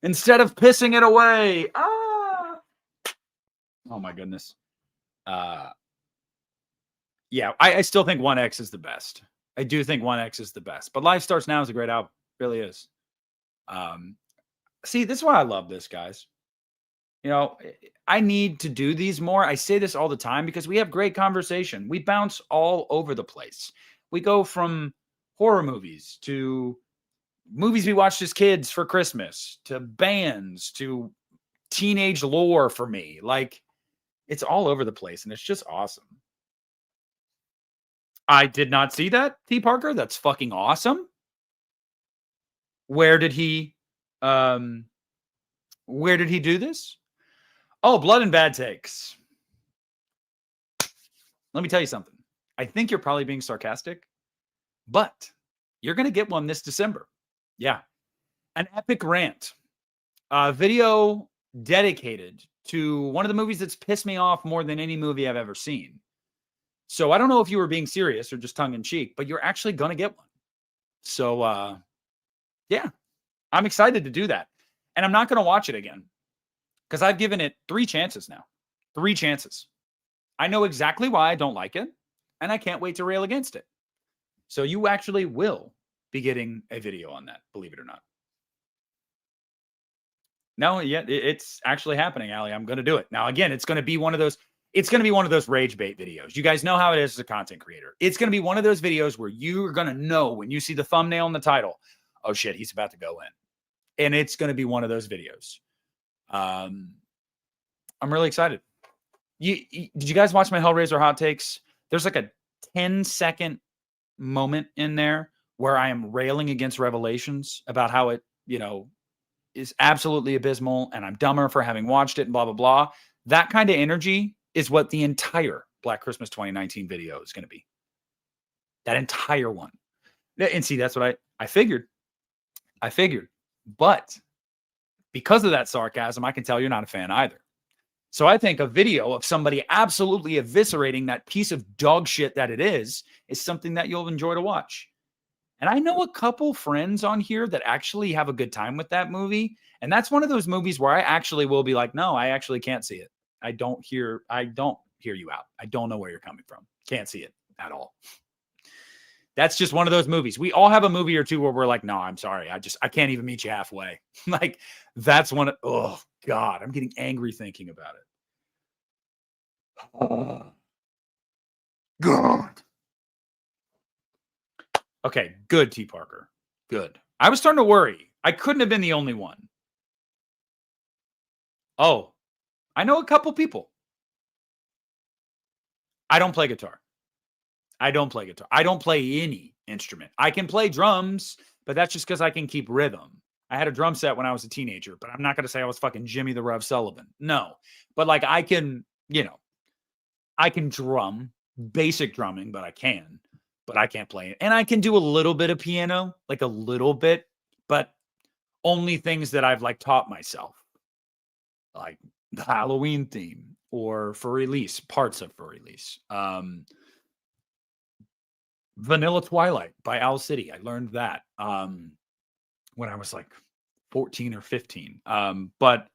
Speaker 2: Instead of pissing it away. Oh my goodness. Yeah, I still think 1X is the best. I do think 1X is the best. But Life Starts Now is a great album. It really is. See, this is why I love this, guys. I need to do these more. I say this all the time because we have great conversation. We bounce all over the place. We go from horror movies to movies we watched as kids for Christmas to bands to teenage lore for me. It's all over the place and it's just awesome. I did not see that, T. Parker. That's fucking awesome. Where did he do this? Oh, Blood and Bad Takes. Let me tell you something. I think you're probably being sarcastic, but you're going to get one this December. Yeah. An epic rant. A video dedicated to one of the movies that's pissed me off more than any movie I've ever seen. So I don't know if you were being serious or just tongue in cheek, but you're actually going to get one. So, yeah, I'm excited to do that. And I'm not going to watch it again because I've given it 3 chances now. 3 chances. I know exactly why I don't like it, and I can't wait to rail against it. So you actually will be getting a video on that, believe it or not. No, yeah, it's actually happening, Allie. I'm going to do it. Now, again, it's going to be one of those rage bait videos. You guys know how it is as a content creator. It's going to be one of those videos where you're going to know when you see the thumbnail and the title, oh shit, he's about to go in. And it's going to be one of those videos. I'm really excited. Did you guys watch my Hellraiser hot takes? There's like a 10-second moment in there where I am railing against Revelations about how it, is absolutely abysmal and I'm dumber for having watched it and blah, blah, blah. That kind of energy is what the entire Black Christmas 2019 video is going to be. That entire one. And see, that's what I figured. But because of that sarcasm, I can tell you're not a fan either. So I think a video of somebody absolutely eviscerating that piece of dog shit that it is something that you'll enjoy to watch. And I know a couple friends on here that actually have a good time with that movie. And that's one of those movies where I actually will be like, no, I actually can't see it. I don't hear you out. I don't know where you're coming from. Can't see it at all. That's just one of those movies. We all have a movie or two where we're like, no, I'm sorry. I can't even meet you halfway. Like that's one. Oh God, I'm getting angry thinking about it. Oh, God. Okay, good, T. Parker. Good. I was starting to worry. I couldn't have been the only one. Oh, I know a couple people. I don't play guitar. I don't play any instrument. I can play drums, but that's just because I can keep rhythm. I had a drum set when I was a teenager, but I'm not going to say I was fucking Jimmy the Rev Sullivan. No. But like I can, I can drum, basic drumming, but I can't play it. And I can do a little bit of piano, like a little bit, but only things that I've like taught myself, like the Halloween theme or for release, parts of for release. Vanilla Twilight by Owl City. I learned that when I was like 14 or 15. But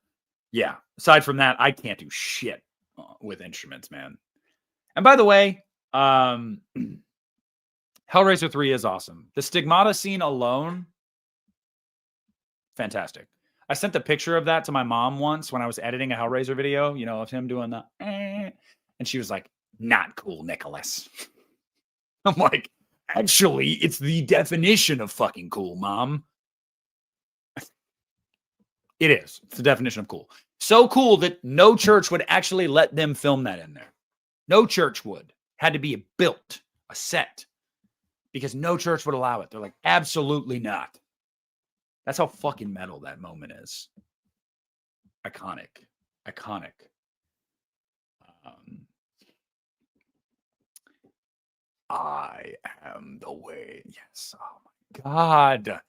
Speaker 2: yeah, aside from that, I can't do shit with instruments, man. And by the way, Hellraiser 3 is awesome. The Stigmata scene alone, fantastic. I sent a picture of that to my mom once when I was editing a Hellraiser video, of him doing the and she was like, not cool, Nicholas. I'm like, actually, it's the definition of fucking cool, Mom. It is. It's the definition of cool. So cool that no church would actually let them film that in there. No church would. Had to be built, a set, because no church would allow it. They're like, absolutely not. That's how fucking metal that moment is. Iconic. I am the way. Yes. Oh my God.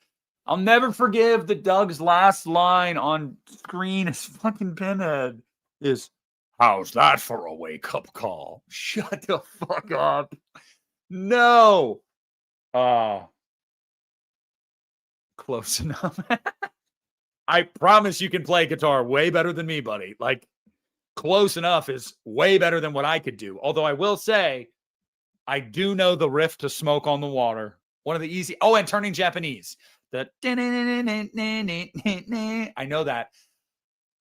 Speaker 2: I'll never forgive that Doug's last line on screen as fucking Pinhead is, how's that for a wake-up call? Shut the fuck up. No. Close enough. I promise you can play guitar way better than me, buddy. Like, close enough is way better than what I could do. Although I will say, I do know the riff to Smoke on the Water. One of the easy. Oh, and Turning Japanese. The I know that.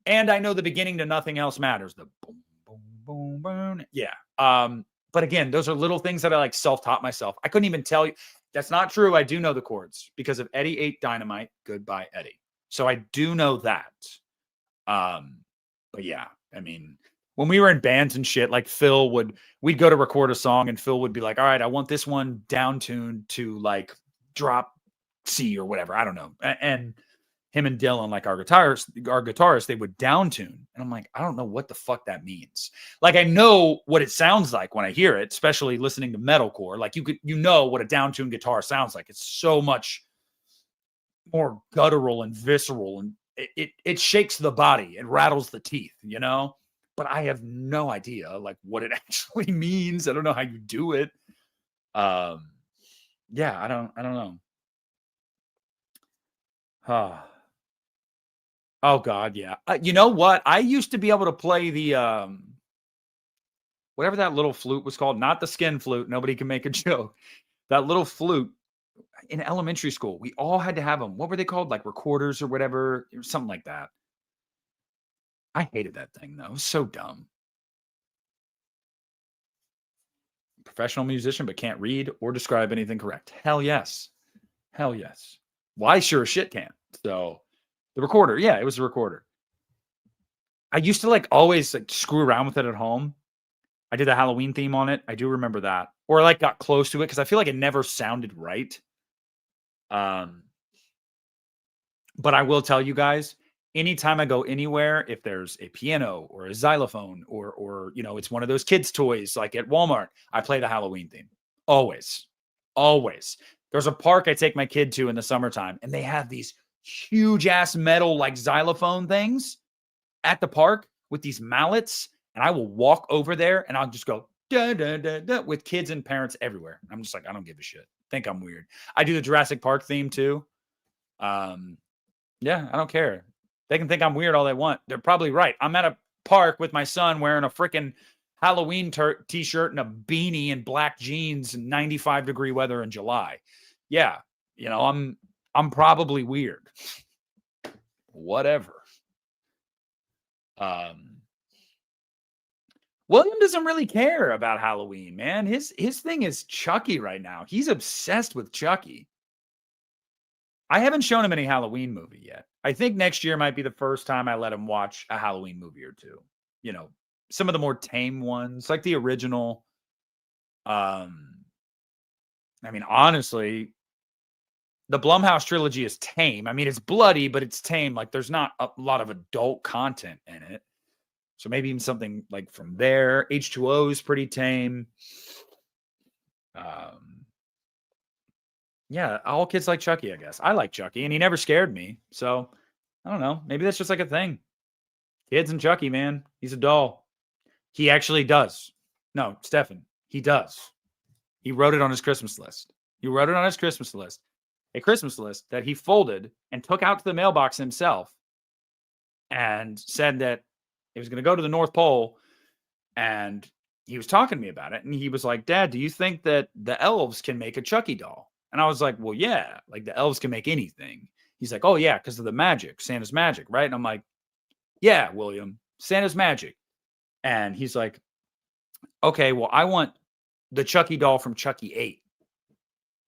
Speaker 2: And I know the beginning to Nothing Else Matters. The boom, boom, boom, boom. Yeah. But again, those are little things that I like self-taught myself. I couldn't even tell you. That's not true. I do know the chords because of Eddie Ate Dynamite. Goodbye, Eddie. So I do know that. But yeah, I mean, when we were in bands and shit, like we'd go to record a song and Phil would be like, all right, I want this one down tuned to like drop C or whatever. I don't know. And him and Dylan, like our guitarist, they would down tune. And I'm like, I don't know what the fuck that means. Like, I know what it sounds like when I hear it, especially listening to metalcore. Like you know what a down tuned guitar sounds like. It's so much more guttural and visceral, and it shakes the body. It rattles the teeth, but I have no idea like what it actually means. I don't know how you do it. Yeah, I don't know. Oh God, yeah. You know what? I used to be able to play the whatever that little flute was called, not the skin flute. Nobody can make a joke. That little flute in elementary school, we all had to have them. What were they called? Like recorders or whatever, something like that. I hated that thing though. It was so dumb. Professional musician, but can't read or describe anything correct. Hell yes. Hell yes. Well, I sure as shit can't. So the recorder, yeah, it was a recorder. I used to like always like screw around with it at home. I did the Halloween theme on it. I do remember that. Or like got close to it because I feel like it never sounded right. But I will tell you guys, anytime I go anywhere, if there's a piano or a xylophone or you know, it's one of those kids' toys like at Walmart, I play the Halloween theme. Always. Always. There's a park I take my kid to in the summertime, and they have these huge ass metal like xylophone things at the park with these mallets. And I will walk over there and I'll just go da, da, da, da, with kids and parents everywhere. I'm just like, I don't give a shit. Think I'm weird. I do the Jurassic Park theme too. Yeah, I don't care. They can think I'm weird all they want. They're probably right. I'm at a park with my son wearing a freaking Halloween t-shirt and a beanie and black jeans in 95-degree weather in July. Yeah, you know, I'm probably weird. Whatever. William doesn't really care about Halloween, man. His thing is Chucky right now. He's obsessed with Chucky. I haven't shown him any Halloween movie yet. I think next year might be the first time I let him watch a Halloween movie or two. You know, some of the more tame ones, like the original. I mean, honestly, the Blumhouse trilogy is tame. I mean, it's bloody, but it's tame. Like, there's not a lot of adult content in it. So maybe even something like from there. H2O is pretty tame. Yeah, all kids like Chucky, I guess. I like Chucky, and he never scared me. So I don't know. Maybe that's just like a thing. Kids and Chucky, man. He's a doll. He actually does. No, Stefan, he does. He wrote it on his Christmas list. He wrote it on his Christmas list. A Christmas list that he folded and took out to the mailbox himself and said that he was going to go to the North Pole, and he was talking to me about it. And he was like, Dad, do you think that the elves can make a Chucky doll? And I was like, well, yeah, like the elves can make anything. He's like, oh, yeah, because of the magic, Santa's magic, right? And I'm like, yeah, William, Santa's magic. And he's like, okay, well, I want the Chucky doll from Chucky 8.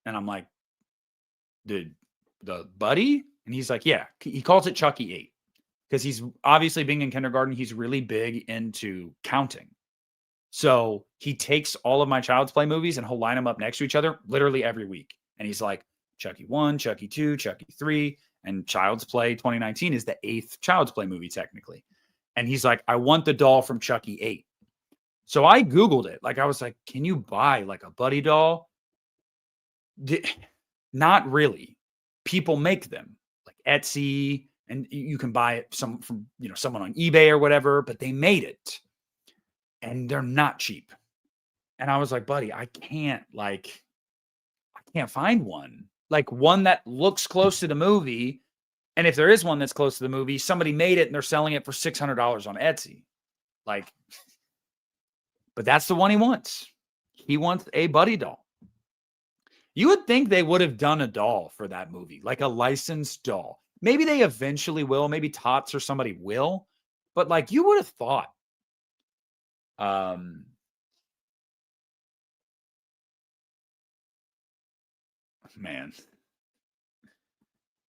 Speaker 2: And I'm like, the buddy? And he's like, yeah, he calls it Chucky 8 because he's obviously being in kindergarten. He's really big into counting. So he takes all of my Child's Play movies and he'll line them up next to each other literally every week. And he's like, Chucky 1, Chucky 2, Chucky 3, and Child's Play 2019 is the 8th Child's Play movie technically. And he's like, I want the doll from Chucky 8. So I Googled it. Like, I was like, can you buy like a Buddy doll? Not really. People make them like Etsy, and you can buy it from, you know, someone on eBay or whatever, but they made it and they're not cheap. And I was like, buddy, I can't find one, like one that looks close to the movie. And if there is one that's close to the movie, somebody made it and they're selling it for $600 on Etsy. Like, but that's the one he wants. He wants a Buddy doll. You would think they would have done a doll for that movie, like a licensed doll. Maybe they eventually will. Maybe Tots or somebody will. But like, you would have thought. Man.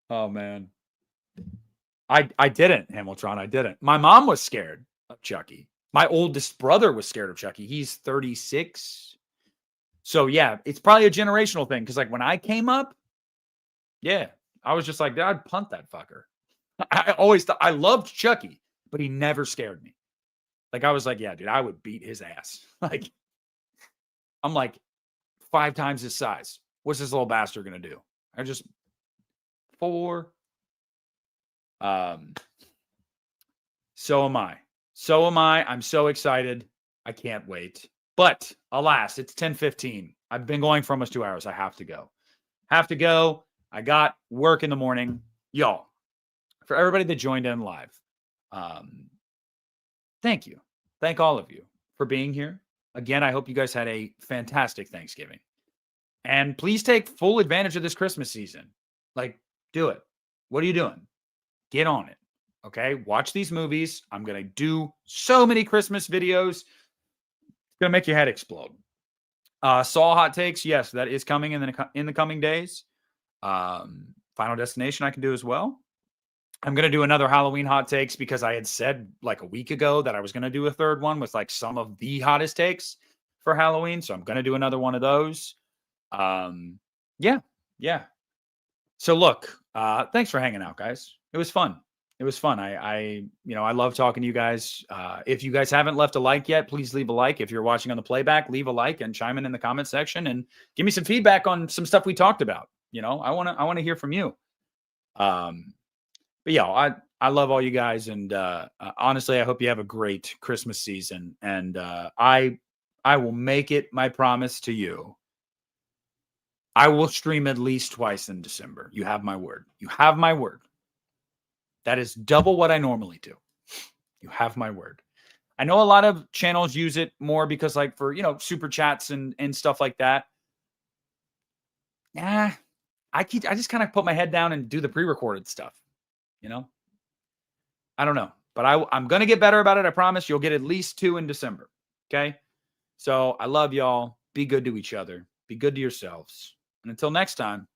Speaker 2: Oh, man. I didn't, Hamilton. I didn't. My mom was scared of Chucky. My oldest brother was scared of Chucky. He's 36. So, yeah, it's probably a generational thing. Because, like, when I came up, yeah, I was just like, I'd punt that fucker. I always thought I loved Chucky, but he never scared me. Like, I was like, yeah, dude, I would beat his ass. Like, I'm like 5 times his size. What's this little bastard going to do? I just 4. So am I. I'm so excited. I can't wait. But alas, it's 10:15. I've been going for almost 2 hours. I have to go. I got work in the morning. y'all, for everybody that joined in live, thank you. Thank all of you for being here. Again, I hope you guys had a fantastic Thanksgiving. And please take full advantage of this Christmas season. Like, do it. What are you doing? Get on it. Okay. Watch these movies. I'm going to do so many Christmas videos. It's going to make your head explode. Saw hot takes. Yes, that is coming in the coming days. Final Destination I can do as well. I'm going to do another Halloween hot takes because I had said like a week ago that I was going to do a third one with like some of the hottest takes for Halloween. So I'm going to do another one of those. Yeah. So look, thanks for hanging out, guys. It was fun. I love talking to you guys. If you guys haven't left a like yet, please leave a like. If you're watching on the playback, leave a like and chime in the comment section and give me some feedback on some stuff we talked about. I want to hear from you. But yeah, I love all you guys. And, honestly, I hope you have a great Christmas season. And, I will make it my promise to you. I will stream at least twice in December. You have my word. You have my word. That is double what I normally do. You have my word. I know a lot of channels use it more because like for, super chats and stuff like that. I just kind of put my head down and do the pre-recorded stuff. I don't know, but I'm going to get better about it. I promise you'll get at least 2 in December. Okay. So I love y'all. Be good to each other. Be good to yourselves. And until next time,